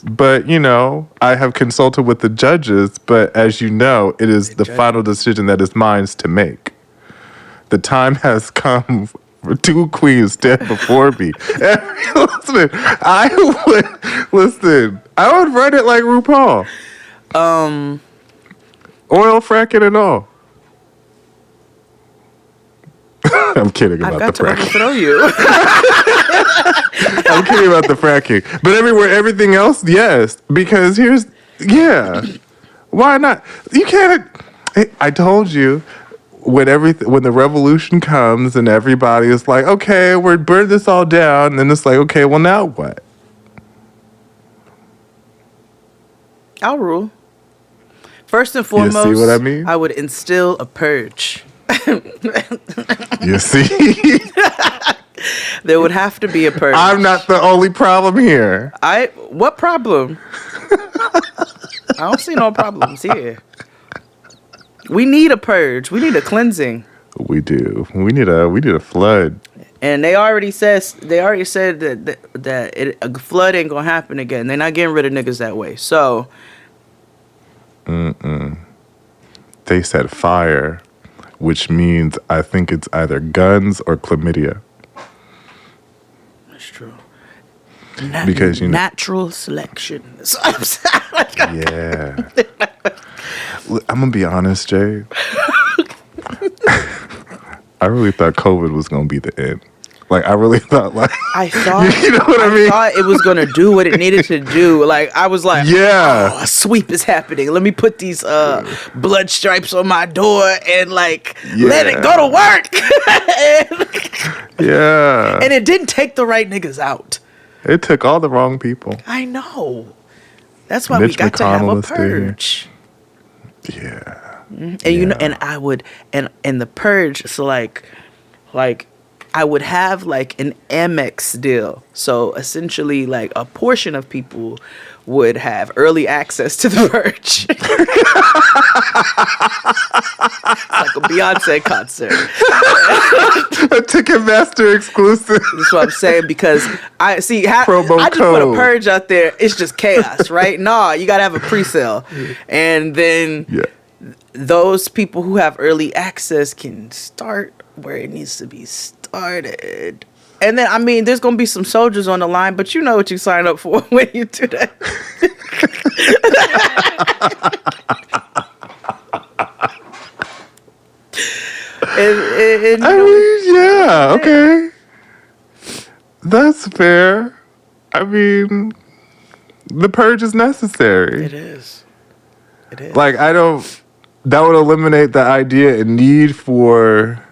But, you know, I have consulted with the judges, but as you know, it is the final decision that is mine to make. The time has come for two queens stand before me. Listen, I would run it like RuPaul. Oil fracking and all. I'm kidding I've about got the to fracking. overthrow you. I'm kidding about the fracking. But everything else, yes. Because why not? You can't. I told you, when the revolution comes and everybody is like, okay, we're burn this all down, and then it's like, okay, well now what? I'll rule. First and foremost, see what I mean? I would instill a purge. You see? There would have to be a purge. I'm not the only problem here. What problem? I don't see no problems here. We need a purge. We need a cleansing. We do. We need a flood. And they already said that a flood ain't gonna happen again. They're not getting rid of niggas that way. So They said fire, which means I think it's either guns or chlamydia. That's true. Because, you know- natural selection. Yeah. I'm going to be honest, Jay. I really thought COVID was going to be the end. Like, I really thought, like... I thought, you know what I mean? thought it was gonna do what it needed to do. Like I was like, Yeah. oh, a sweep is happening. Let me put these blood stripes on my door and like let it go to work. Yeah. And it didn't take the right niggas out. It took all the wrong people. I know. That's why Mitch we got to have a McConnell is still here. purge. Yeah. And you know, and I would and the purge. So like I would have like an Amex deal. So essentially, like a portion of people would have early access to the purge. It's like a Beyonce concert. A Ticketmaster exclusive. That's what I'm saying, because I see Promo I just put a code. purge out there. It's just chaos, right? Nah, you gotta have a pre-sale, and then Yeah. those people who have early access can start where it needs to be started. And then, I mean, there's going to be some soldiers on the line, but you know what you sign up for when you do that. I mean, yeah, okay. That's fair. I mean, the purge is necessary. It is. It is. Like, that would eliminate the idea and need for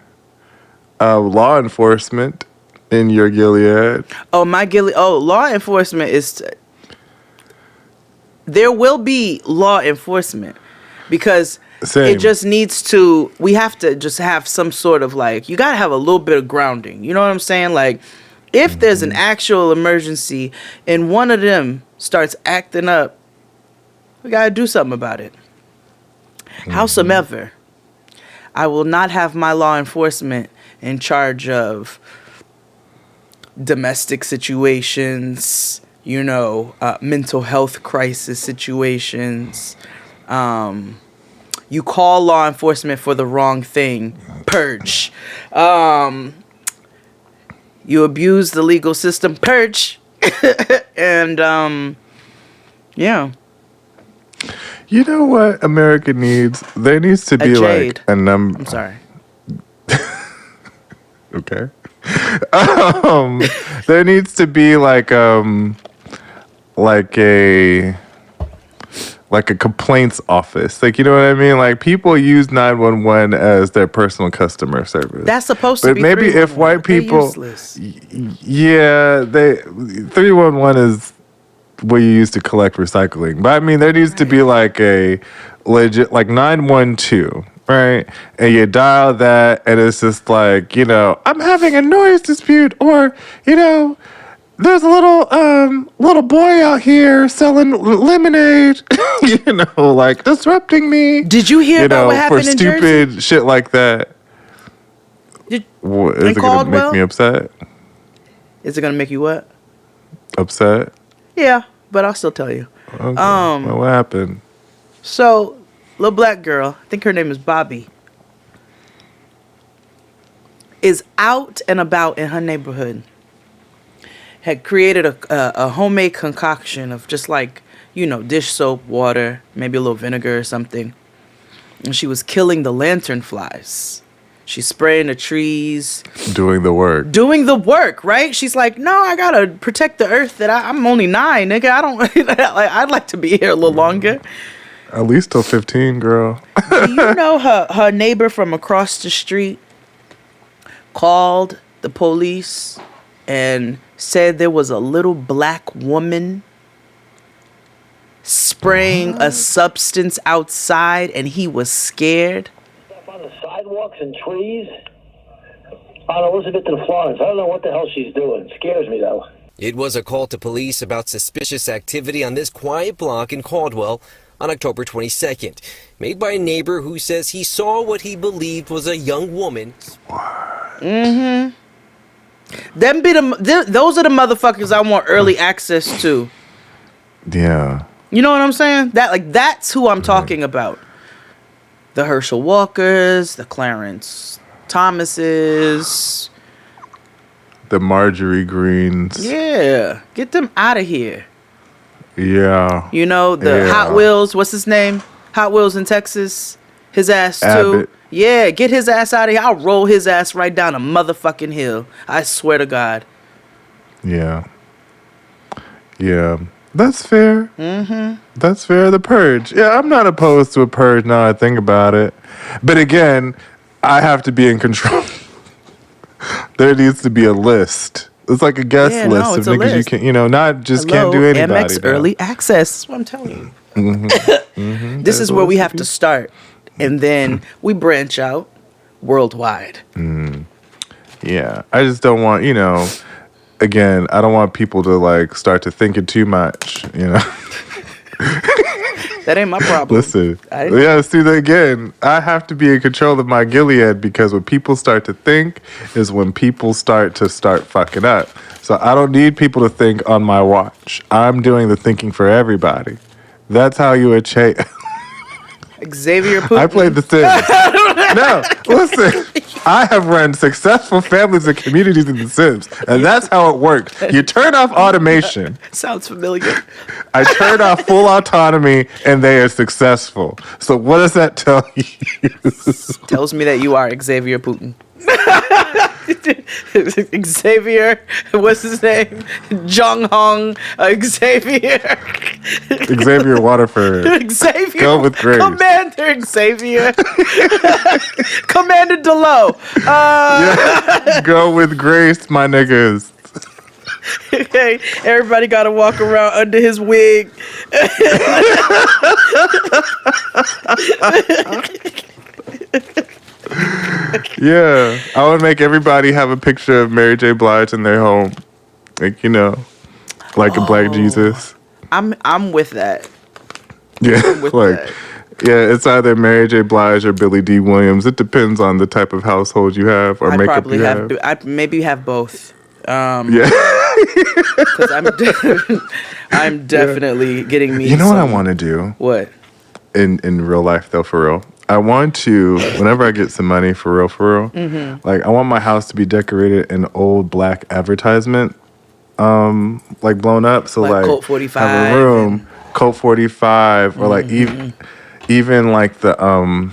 law enforcement in your Gilead. Law enforcement is... There will be law enforcement because Same. it just needs to... We have to just have some sort of like... You got to have a little bit of grounding. You know what I'm saying? Like, if there's an actual emergency and one of them starts acting up, we got to do something about it. Howsoever, I will not have my law enforcement in charge of domestic situations, mental health crisis situations. You call law enforcement for the wrong thing, purge. You abuse the legal system, purge. And, yeah. You know what America needs? There needs to be jade. like a number. I'm sorry. Okay. There needs to be like a complaints office. Like, you know what I mean? Like, people use 911 as their personal customer service. That's supposed to But be maybe if 311. white They're people, useless. yeah, 311 is what you use to collect recycling. But I mean, there needs to be like a legit, like 912, right? And you dial that, and it's just like, I'm having a noise dispute, or there's a little boy out here selling lemonade, like disrupting me. Did you hear about what happened for in stupid Jersey? shit like that? Did, What, in is it gonna make Caldwell? me upset? Is it gonna make you what? Upset? Yeah, but I'll still tell you. Okay. Well, what happened? So, little black girl, I think her name is Bobby, is out and about in her neighborhood. Had created a homemade concoction of just like, dish soap, water, maybe a little vinegar or something. And she was killing the lantern flies. She's spraying the trees. Doing the work. Doing the work, right? She's like, no, I gotta protect the earth that I'm only 9, nigga. I don't, I'd like to be here a little longer. At least till 15, girl. Do you know her neighbor from across the street called the police and said there was a little black woman spraying a substance outside and he was scared? On the sidewalks and trees on Elizabeth and Florence. I don't know what the hell she's doing. It scares me, though. It was a call to police about suspicious activity on this quiet block in Caldwell on October 22nd, made by a neighbor who says he saw what he believed was a young woman. Mm-hmm. Those are the motherfuckers I want early access to. Yeah. You know what I'm saying? That's who I'm talking about. The Herschel Walkers, the Clarence Thomases, the Marjorie Greens. Yeah, get them out of here. Yeah. You know, the Hot Wheels, what's his name? Hot Wheels in Texas. His ass too. Abbott. Yeah, get his ass out of here. I'll roll his ass right down a motherfucking hill. I swear to God. Yeah. Yeah. That's fair. Mm-hmm. That's fair. The purge. Yeah, I'm not opposed to a purge now I think about it. But again, I have to be in control. There needs to be a list. It's like a guest list of niggas you can, not just can't do anybody. MX Early Access. That's what I'm telling you. Mm-hmm. This is where we have to start. And then we branch out worldwide. Yeah. I just don't want, again, I don't want people to start to thinking too much, That ain't my problem. Listen, see that again. I have to be in control of my Gilead because when people start to think is when people start fucking up. So I don't need people to think on my watch. I'm doing the thinking for everybody. That's how you achieve. Xavier Putin. I played The Sims. No, listen. I have run successful families and communities in The Sims, and that's how it works. You turn off automation. Sounds familiar. I turn off full autonomy, and they are successful. So what does that tell you? Tells me that you are Xavier Putin. Xavier, what's his name? Jong Hong, Xavier. Xavier Waterford. Xavier. Go with grace. Commander Xavier. Commander Delo. Go with grace, my niggas. Hey, everybody got to walk around under his wig. Yeah, I would make everybody have a picture of Mary J. Blige in their home, like a Black Jesus. I'm with that. Yeah, with that. Yeah, it's either Mary J. Blige or Billy D. Williams. It depends on the type of household you have or makeup you have. I'd maybe have both. Yeah, because I'm definitely getting me. You know what I want to do? What? In real life, though, for real. I want to, whenever I get some money, for real, mm-hmm. I want my house to be decorated in old black advertisement, blown up. So Colt 45. Have a room, Colt 45, or even the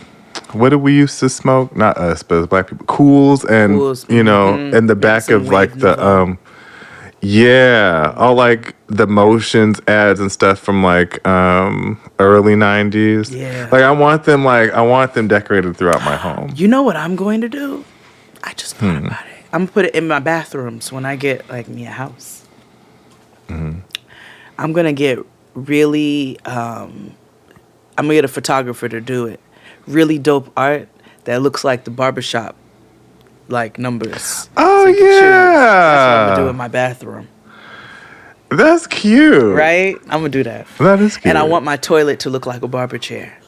what did we used to smoke? Not us, but as black people, Cools, and in the back of all the Motions ads and stuff from early 90s. Yeah. I want them decorated throughout my home. You know what I'm going to do? I just thought about it. I'm gonna put it in my bathrooms when I get me a house. Mm-hmm. I'm gonna get really I'm gonna get a photographer to do it. Really dope art that looks like the barbershop numbers. Oh, so yeah. That's what I'm gonna do in my bathroom. That's cute. Right? I'm gonna do that. That is cute. And I want my toilet to look like a barber chair.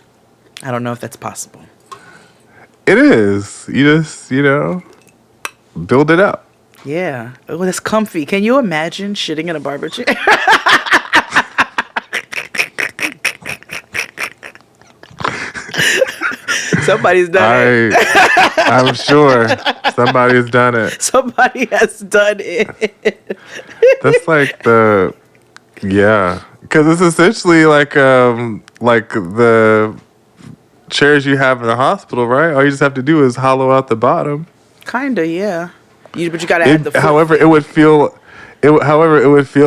I don't know if that's possible. It is. You just, build it up. Yeah. Oh, that's comfy. Can you imagine shitting in a barber chair? Somebody's done it. I'm sure somebody's done it. Somebody has done it. That's because it's essentially like the chairs you have in the hospital, right? All you just have to do is hollow out the bottom. Kinda, yeah. But you gotta add the foot. However, it would feel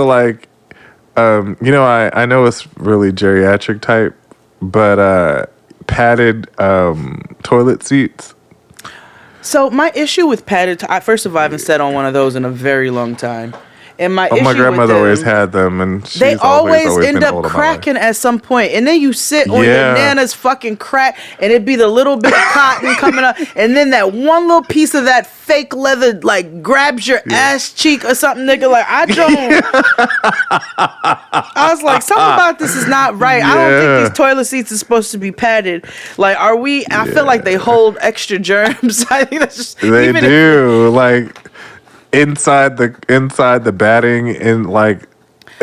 like, I know it's really geriatric type, but padded toilet seats. So my issue with padded, first of all, I haven't sat on one of those in a very long time. And my grandmother always had them, and they always end up cracking at some point. And then you sit on your nana's fucking crack, and it'd be the little bit of cotton coming up, and then that one little piece of that fake leather grabs your ass cheek or something, nigga. I don't. I was like, something about this is not right. I don't think these toilet seats are supposed to be padded. Are we? I feel like they hold extra germs. I think that's just. They do. Inside the batting, and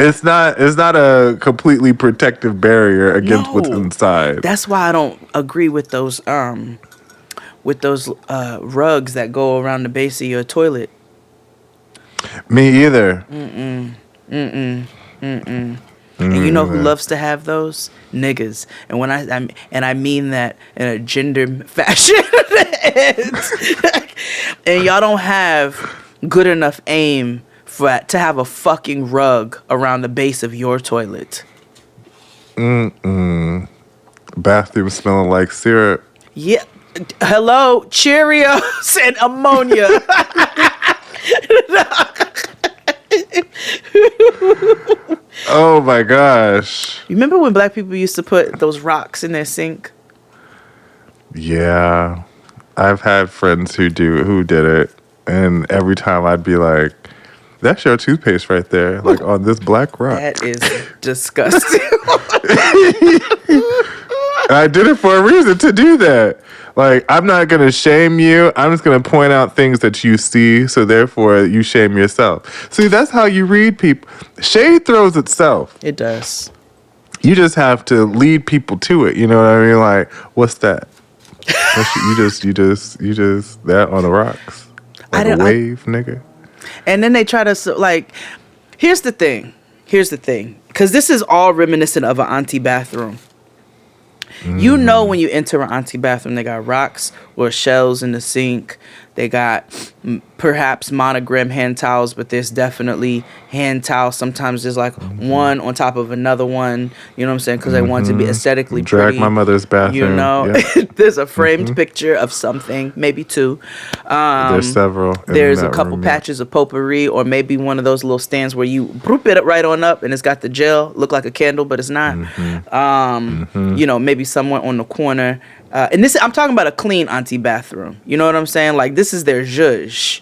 It's not a completely protective barrier against what's inside. That's why I don't agree with those rugs that go around the base of your toilet. Me either. And you know who loves to have those? Niggas. And when I mean that in a gender fashion. And y'all don't have good enough aim to have a fucking rug around the base of your toilet. Bathroom smelling like syrup. Yeah. Hello, Cheerios and ammonia. Oh my gosh. You remember when black people used to put those rocks in their sink? Yeah. I've had friends who did it, and every time I'd be like, that's your toothpaste right there, like on this black rock. That is disgusting. I did it for a reason, to do that. Like, I'm not going to shame you. I'm just going to point out things that you see, so therefore you shame yourself. See, that's how you read people. Shade throws itself. It does. You just have to lead people to it. You know what I mean? Like, what's that? You just that on the rocks. Like a wave, nigga. And then they try to, like, here's the thing. Because this is all reminiscent of an auntie bathroom. You know when you enter an auntie bathroom, they got rocks or shells in the sink. They got perhaps monogram hand towels, but there's definitely hand towels. Sometimes there's like one on top of another one. You know what I'm saying? Because they want it to be aesthetically pretty. My mother's bathroom. You know, yep. There's a framed picture of something, maybe two. There's several. There's a couple patches of potpourri, or maybe one of those little stands where you broop it right on up and it's got the gel, look like a candle, but it's not. You know, maybe somewhere on the corner. And this, I'm talking about a clean auntie bathroom. You know what I'm saying? Like, this is their zhuzh.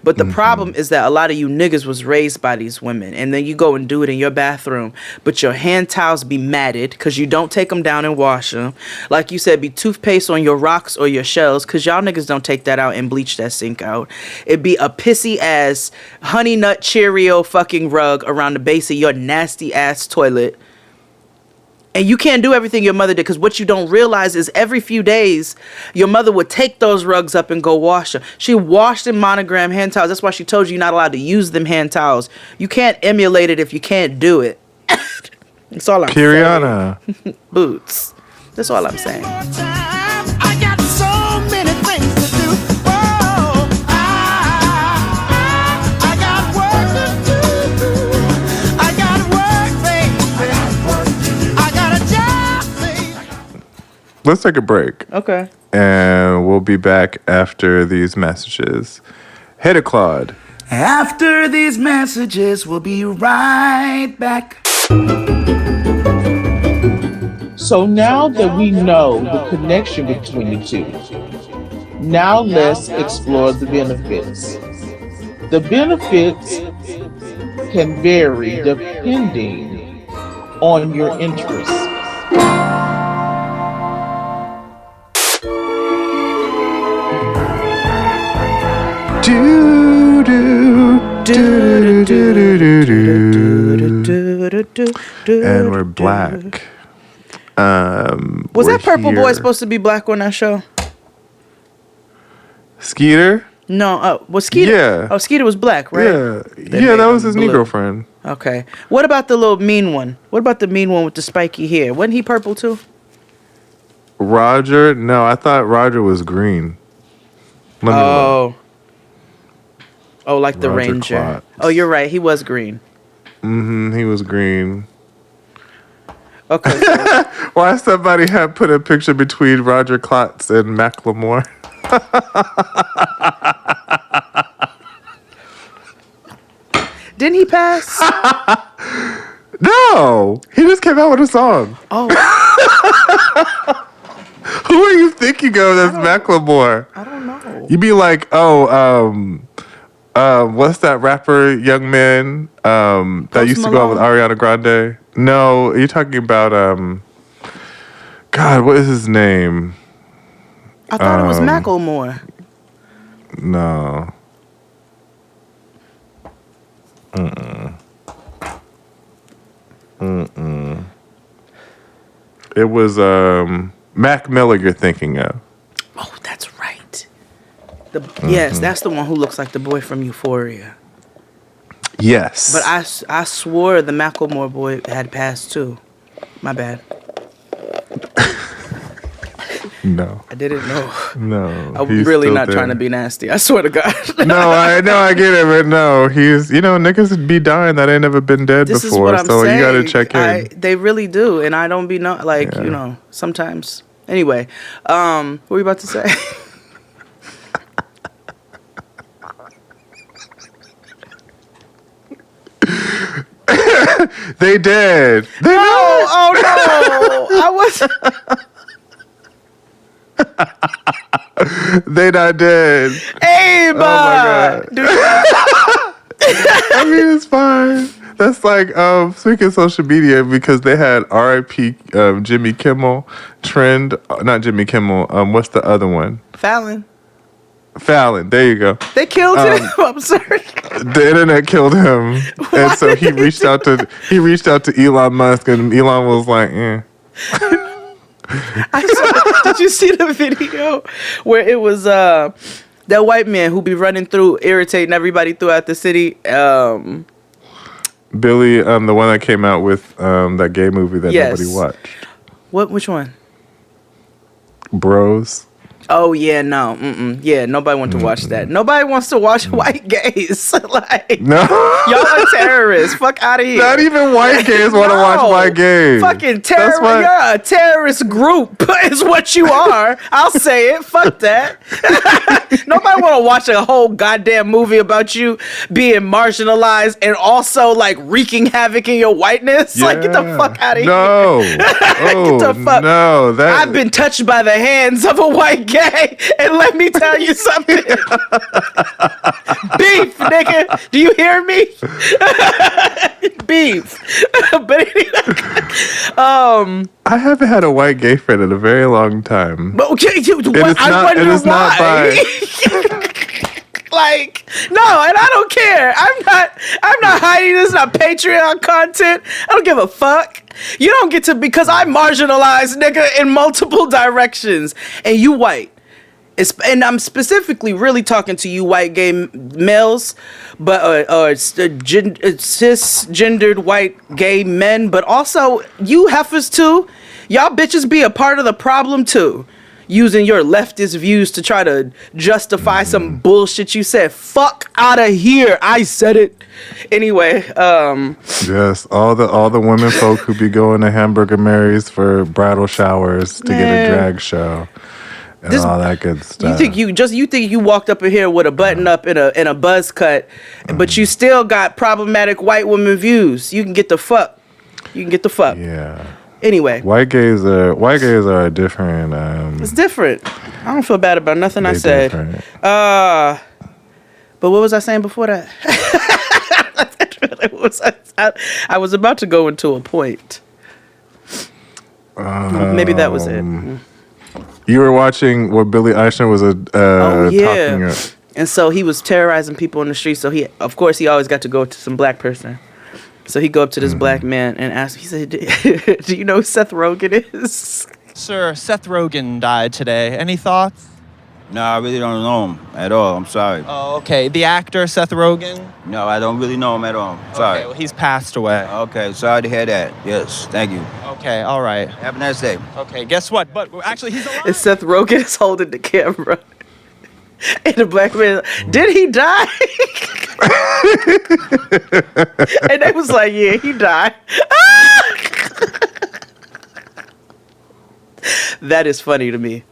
But the problem is that a lot of you niggas was raised by these women, and then you go and do it in your bathroom, but your hand towels be matted because you don't take them down and wash them. Like you said, be toothpaste on your rocks or your shells because y'all niggas don't take that out and bleach that sink out. It'd be a pissy ass Honey Nut Cheerio fucking rug around the base of your nasty ass toilet. And you can't do everything your mother did, because what you don't realize is every few days, your mother would take those rugs up and go wash them. She washed them monogram hand towels. That's why she told you you're not allowed to use them hand towels. You can't emulate it if you can't do it. That's all I'm Kiriana. saying. Boots. That's all I'm saying. I got so many things to do. Oh, I got work to do. I got work, baby. I got a job, baby. Let's take a break. Okay. And we'll be back after these messages. Hit it, Claude. After these messages, we'll be right back. So now that we know the connection between the two, now let's explore the benefits. The benefits can vary depending on your interests. And we're black. Was that Purple Boy supposed to be black on that show? Skeeter? No, was Skeeter? Yeah. Oh, Skeeter was black, right? Yeah. Yeah, that was his Negro friend. Okay. What about the little mean one? What about the mean one with the spiky hair? Wasn't he purple too? Roger? No, I thought Roger was green. Let me look. Oh, like the Roger Ranger. Klotz. Oh, you're right. He was green. He was green. Okay. Why somebody had put a picture between Roger Klotz and Macklemore? Didn't he pass? No, he just came out with a song. Oh. Who are you thinking of that's Macklemore? I don't know. You be like, what's that rapper, young man, that Post used to go out with Ariana Grande? No, you're talking about, God, what is his name? I thought it was Macklemore. No. It was Mac Miller you're thinking of. Oh, that's right. Yes, that's the one who looks like the boy from Euphoria. Yes. But I swore the Macklemore boy had passed too. My bad. No. I didn't know. No. I'm he's really still not there. trying to be nasty. I swear to God. No, I know, I get it, but no, he's, niggas be dying that ain't never been dead This is before, what I'm so saying. you gotta check in. They really do, and I don't be sometimes. Anyway, what were you about to say? They dead. They Oh no! I was. They not dead. Hey, Oh my God. I mean, it's fine. That's like speaking of social media, because they had R.I.P. Jimmy Kimmel trend. Not Jimmy Kimmel. What's the other one? Fallon. There you go. They killed him. I'm sorry. The internet killed him, and so he reached out to Elon Musk, and Elon was like, "Eh." Did you see the video where it was that white man who be running through, irritating everybody throughout the city? Billy, the one that came out with that gay movie that Yes. nobody watched. Which one? Bros. Oh yeah, no, yeah, nobody wants to watch that. Nobody wants to watch white gays. Like, No, y'all are terrorists. Fuck out of here. not even white gays want to watch white gays. Fucking terrorist. That's You're a terrorist group is what you are. I'll say it. Fuck that. Nobody want to watch a whole goddamn movie about you being marginalized and also like wreaking havoc in your whiteness. Like, get the fuck out of here. No. Get the fuck. No, I've been touched by the hands of a white gay, and let me tell you something. Beef, nigga. Do you hear me? Beef. But anyway, I haven't had a white gay friend in a very long time. okay, It is not by. Like, no, and I don't care. I'm not hiding this. Not Patreon content. I don't give a fuck. You don't get to, because I marginalized, nigga, in multiple directions, and you white. And I'm specifically really talking to you white gay males, but cisgendered white gay men, but also you heifers too. Y'all bitches be a part of the problem too, using your leftist views to try to justify some bullshit you said. Fuck out of here. I said it. Anyway, Yes, all the women folk who be going to Hamburger Mary's for bridal showers to get a drag show. And all that good stuff. You think you walked up in here with a button up and a buzz cut, but you still got problematic white woman views. You can get the fuck. Yeah. Anyway, White gays are a different. it's different. I don't feel bad about nothing I they said. different. But what was I saying before that? I was about to go into a point. Maybe that was it. You were watching what Billy Eichner was talking. And so he was terrorizing people in the street. So he always got to go to some black person. So he go up to this black man and ask. He said, "Do you know who Seth Rogen is?" Sir, Seth Rogen died today. Any thoughts? No, I really don't know him at all. I'm sorry. Oh, okay. The actor Seth Rogen? No, I don't really know him at all. Sorry. Okay, well, he's passed away. Okay, sorry to hear that. Yes, thank you. Okay, all right. Have a nice day. Okay, guess what? But actually, he's alive. And Seth Rogen is holding the camera. And the black man, did he die? And they was like, yeah, he died. That is funny to me.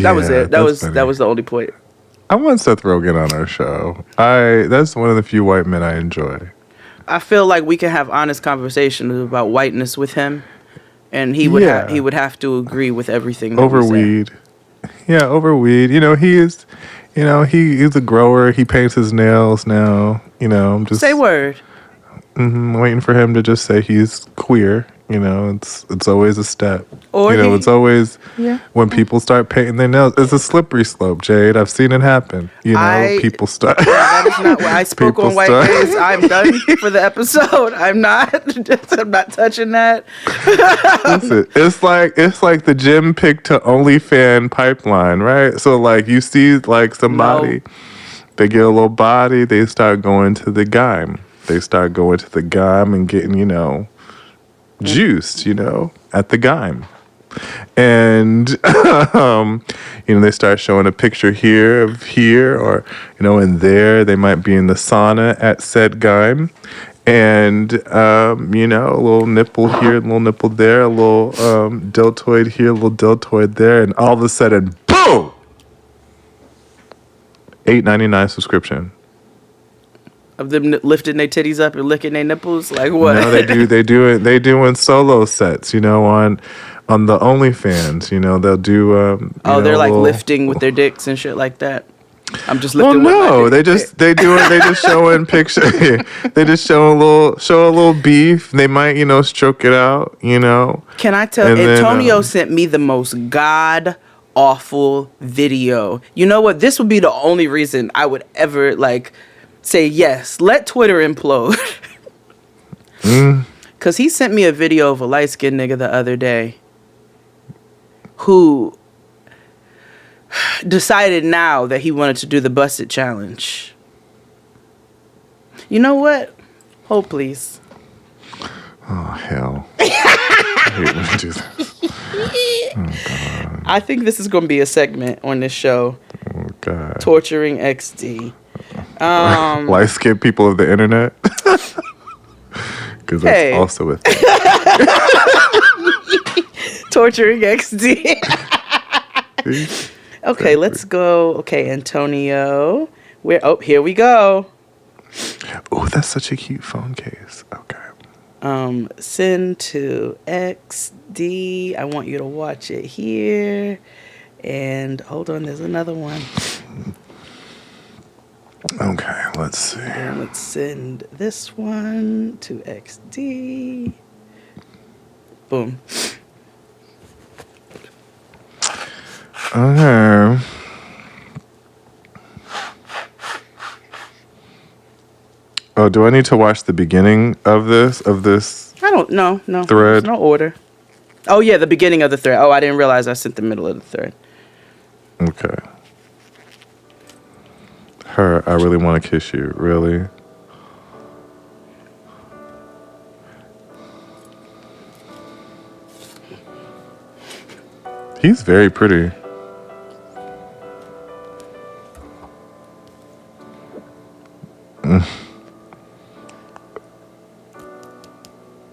That was it. That was the only point. I want Seth Rogen on our show. That's one of the few white men I enjoy. I feel like we can have honest conversations about whiteness with him, and he would have to agree with everything. That Over weed. Yeah, over weed. He's a grower. He paints his nails now. I'm just say word. Waiting for him to just say he's queer. You know, it's always a step. Or you know, he- it's always Yeah. when people start painting their nails. It's a slippery slope, Jade. I've seen it happen. You know, people start. That is not what I spoke People on White start- Days. I'm done for the episode. I'm not touching that. Listen, it's like the Jim pick to OnlyFans pipeline, right? So like you see like somebody, they get a little body, they start going to the gym. They start going to the gym and getting, you know, juiced, you know, at the gym. And you know, they start showing a picture here of here, or you know, and there. They might be in the sauna at said gym. And you know, a little nipple here, a little nipple there, a little deltoid here, a little deltoid there, and all of a sudden, boom! $8.99 subscription. Of them lifting their titties up and licking their nipples, like what? No, they doing solo sets, you know, on the OnlyFans. You know, they'll do. They're like lifting with their dicks and shit like that. I'm just Well, lifting. no, with my dick. they just showing picture. They just show a little beef. They might, you know, stroke it out. You know. Can I tell? And then, Antonio sent me the most god awful video. You know what? This would be the only reason I would ever like say yes. Let Twitter implode. Cause he sent me a video of a light skinned nigga the other day who decided now that he wanted to do the Busted Challenge. You know what? Hold please. Oh hell! I hate when you do this. I think this is going to be a segment on this show. Oh God! Torturing XD. Light skinned people of the internet. Because that's Hey. also a thing. Torturing XD. Okay, let's go. Okay, Antonio. Here we go. Oh, that's such a cute phone case. Okay. Send to XD. I want you to watch it here. And hold on, there's another one. Okay, let's see. And let's send this one to XD. Boom. Okay. Oh, do I need to watch the beginning of this? I don't know. No. Thread. There's no order. Oh, yeah, the beginning of the thread. Oh, I didn't realize I sent the middle of the thread. Okay. Her, I really want to kiss you. Really? He's very pretty.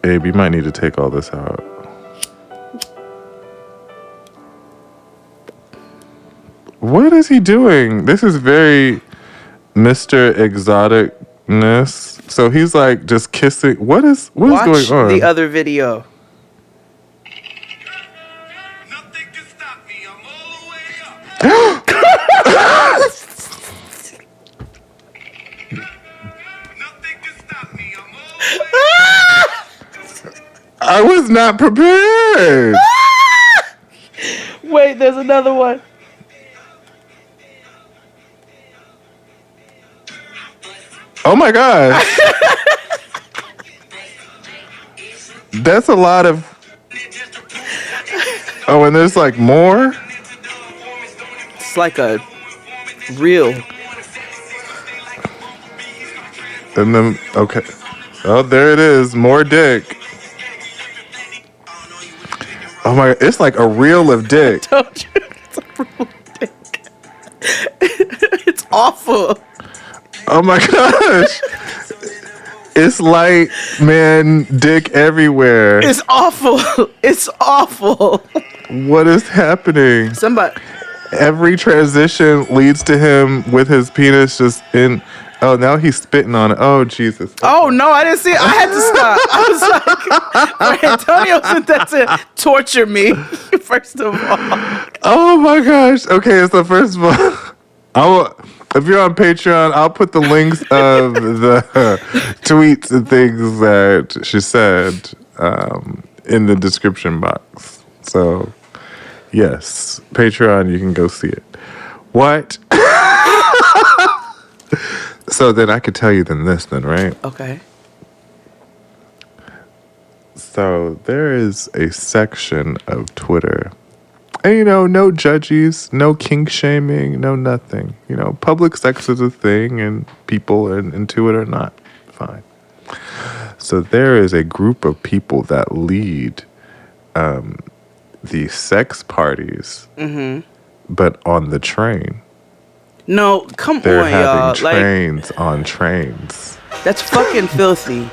Babe, you might need to take all this out. What is he doing? This is very Mr. Exoticness. So he's like just kissing. What is Watch going on? the other video. I was not prepared. Wait, there's another one. Oh my gosh. That's a lot of. Oh, and there's like more? It's like a real. And then, okay. Oh, there it is. More dick. Oh my, it's like a reel of dick. Told you, it's a real dick. It's awful. Oh my gosh. It's like, man, dick everywhere. It's awful. It's awful. What is happening? Somebody. Every transition leads to him with his penis just in. Oh, now he's spitting on it. Oh, Jesus. Oh, no, I didn't see it. I had to stop. I was like, Antonio sent that to torture me, first of all. Oh my gosh. Okay, so first of all, if you're on Patreon, I'll put the links of the tweets and things that she said in the description box. So, yes, Patreon, you can go see it. What? So then I could tell you this, right? Okay. So there is a section of Twitter, and no judges, no kink shaming, no nothing. Public sex is a thing, and people are into it or not. Fine. So there is a group of people that lead the sex parties, but on the train. No, come They're on, y'all. having trains on trains. That's fucking filthy.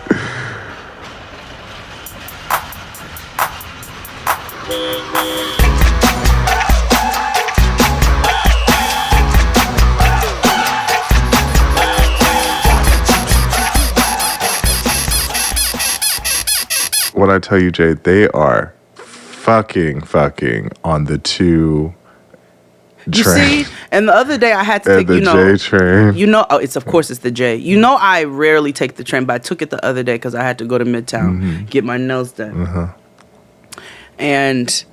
What I tell you, Jay, they are fucking on the 2 You train. see, and the other day I had to take, the J train. Of course it's the J. I rarely take the train, but I took it the other day because I had to go to Midtown, get my nails done. And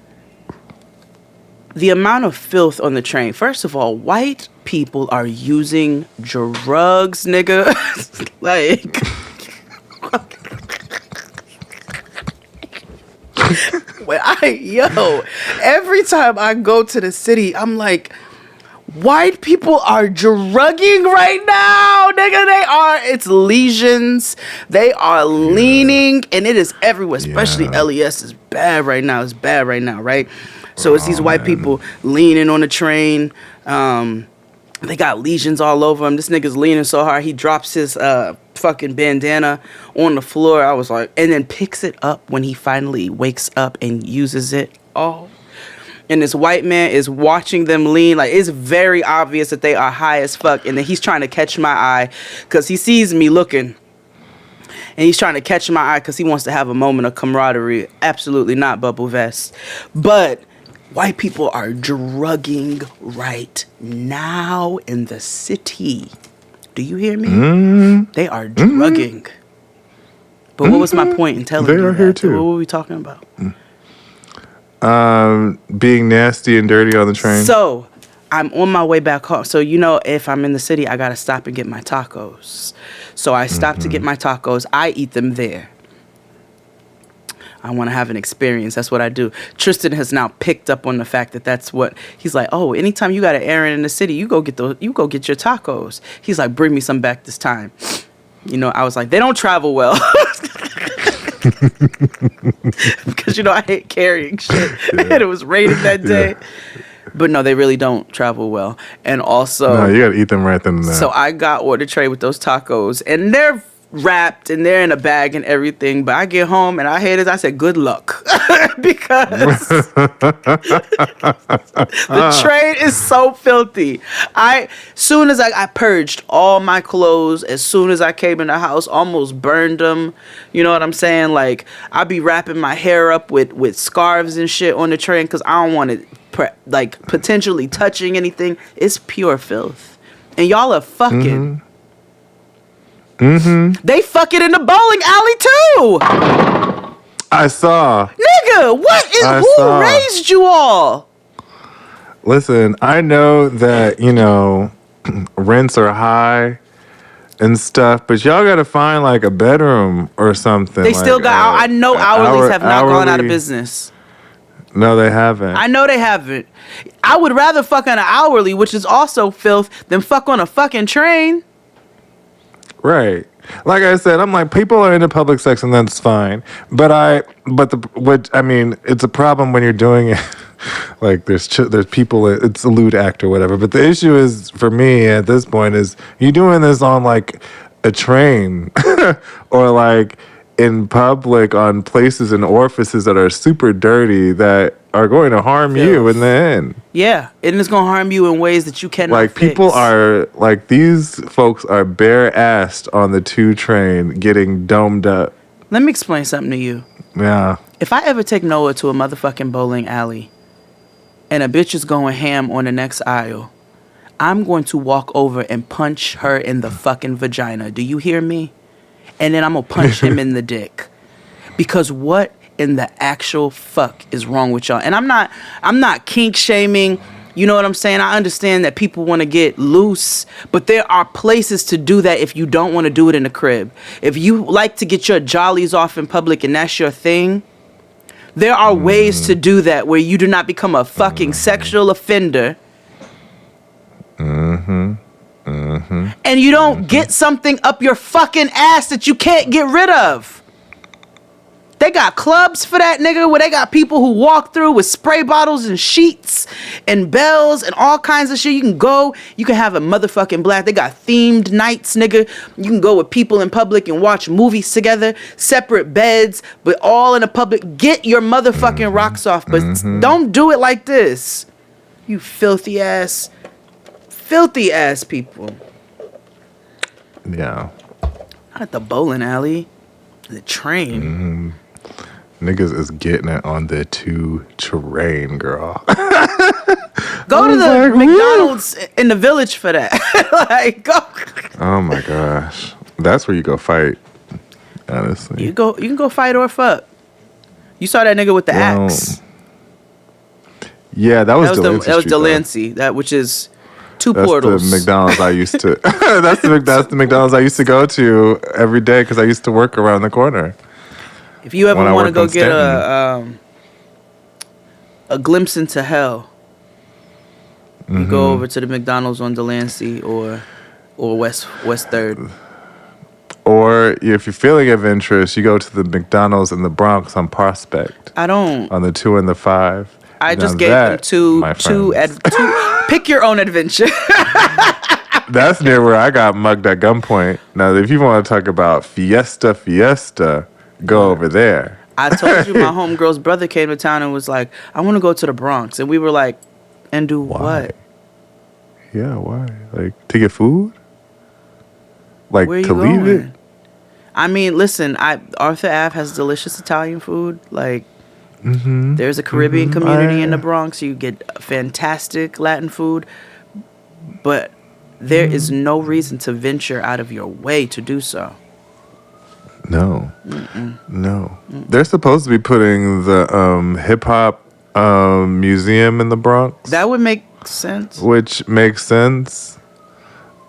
the amount of filth on the train. First of all, white people are using drugs, nigga. Like, every time I go to the city, I'm like, white people are drugging right now, nigga. It's lesions. They are leaning, and it is everywhere, especially LES is bad right now. It's bad right now, right? So it's these white people leaning on the train. They got lesions all over him. This nigga's leaning so hard, he drops his fucking bandana on the floor. I was like, and then picks it up when he finally wakes up and uses it. Oh. And this white man is watching them lean. Like, it's very obvious that they are high as fuck. And then he's trying to catch my eye because he sees me looking. And he's trying to catch my eye because he wants to have a moment of camaraderie. Absolutely not, Bubble Vest. But white people are drugging right now in the city. Do you hear me? They are drugging. But what was my point in telling you that? They are here too. What were we talking about? Being nasty and dirty on the train. So I'm on my way back home. So, if I'm in the city, I got to stop and get my tacos. So I stop to get my tacos. I eat them there. I want to have an experience. That's what I do. Tristan has now picked up on the fact that that's what he's like. Oh, anytime you got an errand in the city, you go get your tacos. He's like, bring me some back this time. I was like, they don't travel well. Because I hate carrying shit. And it was raining that day. But no, they really don't travel well. And also, no, you gotta eat them right then and there. So I got ordered tray with those tacos, and they're wrapped and they're in a bag and everything. But I get home and I I said, good luck. Because the train is so filthy. Soon as I purged all my clothes, as soon as I came in the house, almost burned them. You know what I'm saying? Like, I be wrapping my hair up with scarves and shit on the train because I don't want it potentially touching anything. It's pure filth. And y'all are fucking. They fucking in the bowling alley too. I saw. Nigga, who raised you all? Listen, I know that, rents are high and stuff, but y'all gotta find like a bedroom or something. They still got, I know hourlies have not gone out of business. No, they haven't. I know they haven't. I would rather fuck on an hourly, which is also filth, than fuck on a fucking train. Right. Like I said, I'm like, people are into public sex and that's fine. It's a problem when you're doing it. Like there's people, it's a lewd act or whatever. But the issue is, for me at this point, is you doing this on like a train or like in public on places and orifices that are super dirty that are going to harm you in the end. Yeah, and it's going to harm you in ways that you cannot fix. People are, these folks are bare-assed on the 2 train getting domed up. Let me explain something to you. Yeah. If I ever take Noah to a motherfucking bowling alley and a bitch is going ham on the next aisle, I'm going to walk over and punch her in the fucking vagina. Do you hear me? And then I'm going to punch him in the dick. Because what in the actual fuck is wrong with y'all? And I'm not kink shaming. You know what I'm saying? I understand that people want to get loose, but there are places to do that if you don't want to do it in the crib. If you like to get your jollies off in public and that's your thing, there are ways to do that where you do not become a fucking sexual offender. And you don't get something up your fucking ass that you can't get rid of. They got clubs for that, nigga, where they got people who walk through with spray bottles and sheets and bells and all kinds of shit. You can go, you can have a motherfucking blast. They got themed nights, nigga. You can go with people in public and watch movies together, separate beds, but all in a public. Get your motherfucking rocks off, but don't do it like this. You filthy ass people. Yeah. Not at the bowling alley, the train. Niggas is getting it on the 2 train, girl. Go to the McDonald's in the Village for that. Like, go. Oh my gosh. That's where you go fight, honestly. You can go fight or fuck. You saw that nigga with the axe. Yeah, that was Delancey. That was Delancey, which is 2 portals. That's the McDonald's I used to. that's the McDonald's I used to go to every day because I used to work around the corner. If you ever want to go get a glimpse into hell, you go over to the McDonald's on Delancey or West 3rd. Or if you're feeling adventurous, you go to the McDonald's in the Bronx on Prospect. I don't. On the 2 and the 5. I just gave them two. Pick your own adventure. That's near where I got mugged at gunpoint. Now, if you want to talk about fiesta, go over there. I told you my homegirl's brother came to town and was like, I want to go to the Bronx. And we were like, and do what? Yeah, why? Like, to get food? Like, where to you leave going? it? I mean, listen, Arthur Ave has delicious Italian food. Like, there's a Caribbean community in the Bronx. You get fantastic Latin food. But there is no reason to venture out of your way to do so. No. No. They're supposed to be putting the hip-hop museum in the Bronx. That would make sense. Which makes sense.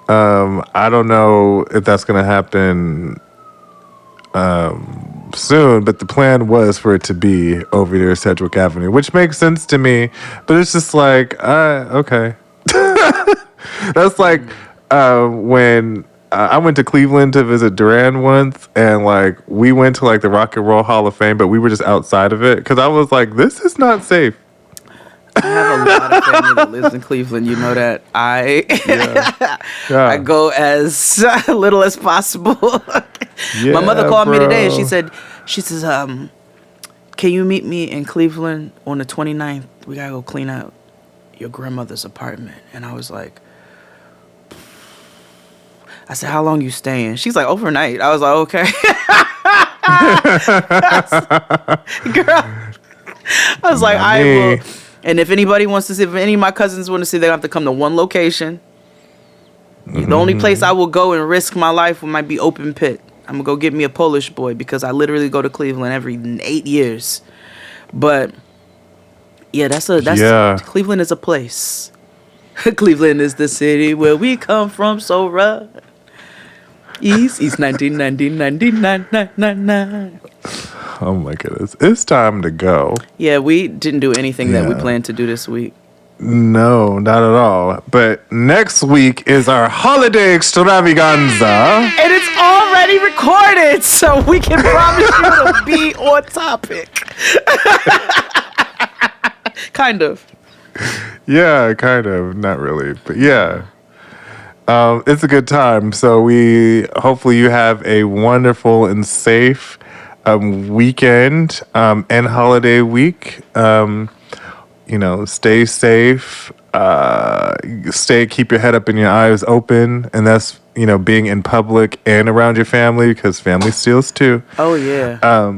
I don't know if that's going to happen soon, but the plan was for it to be over near Sedgwick Avenue, which makes sense to me. But it's just like, okay. That's like when I went to Cleveland to visit Duran once, and like we went to like the Rock and Roll Hall of Fame, but we were just outside of it because I was like, this is not safe. I have a lot of family that lives in Cleveland. You know that I go as little as possible. My mother called me today and she says, can you meet me in Cleveland on the 29th? We gotta go clean out your grandmother's apartment. And I was like, I said, how long you staying? She's like, overnight. I was like, okay. Girl, I was like, I will. And if anybody wants to see, if any of my cousins want to see, they have to come to one location. The only place I will go and risk my life might be open pit. I'm gonna go get me a Polish boy because I literally go to Cleveland every 8 years. But yeah, Cleveland is a place. Cleveland is the city where we come from. So rough. East 1999. Oh my goodness. It's time to go. Yeah, we didn't do anything that we planned to do this week. No, not at all. But next week is our holiday extravaganza. And it's already recorded, so we can promise you to be on topic. Kind of. Yeah, kind of. Not really, but yeah. It's a good time. So hopefully you have a wonderful and safe weekend and holiday week. Stay safe. Keep your head up and your eyes open, and that's being in public and around your family because family steals too. Oh yeah.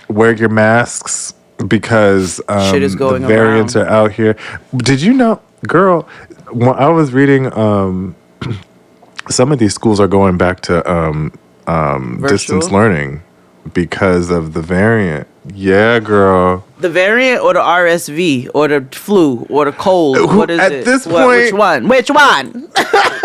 Wear your masks because shit is going the variants around. are out here. Did you know, girl? When I was reading, some of these schools are going back to distance learning. because of the variant. Yeah, girl. The variant or the RSV or the flu or the cold? What is At it? this Which point- one? Which one?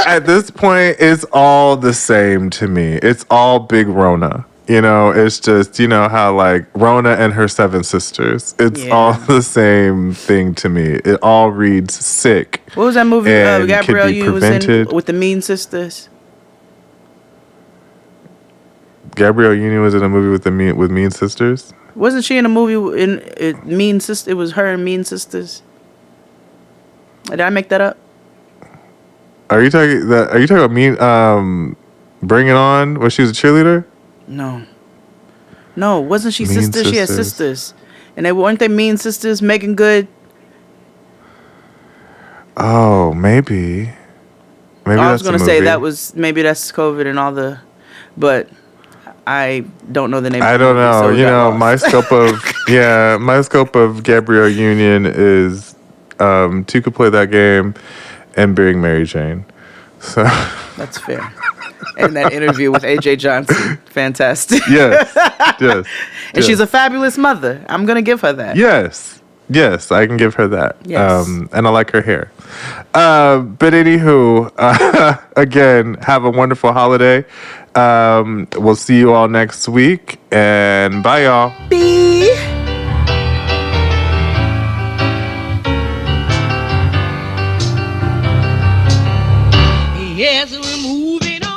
At this point, it's all the same to me. It's all Big Rona. You know, it's just, you know, how like Rona and her 7 sisters. It's all the same thing to me. It all reads sick. What was that movie and could Gabrielle be Union was in prevented. with the Mean Sisters? Gabrielle Union was in a movie with Mean Sisters. Wasn't she in a movie in Mean Sister? It was her and Mean Sisters. Did I make that up? Are you talking about Mean? Bring It On? Was she a cheerleader? No, wasn't she Mean sisters? She had Sisters. sisters, and weren't they Mean Sisters? Megan Good. Oh, maybe. Maybe I was that's a gonna say movie. maybe that's COVID and all the, but I don't know the name. I of the don't movie, know. so we You got know, lost. my scope of Gabrielle Union is two could play that game and Being Mary Jane. So That's fair. And that interview with AJ Johnson, fantastic. yes. And she's a fabulous mother. I'm gonna give her that. Yes, I can give her that. Yes. And I like her hair. But anywho, again, have a wonderful holiday. We'll see you all next week, and bye, y'all. Yes, we're moving on.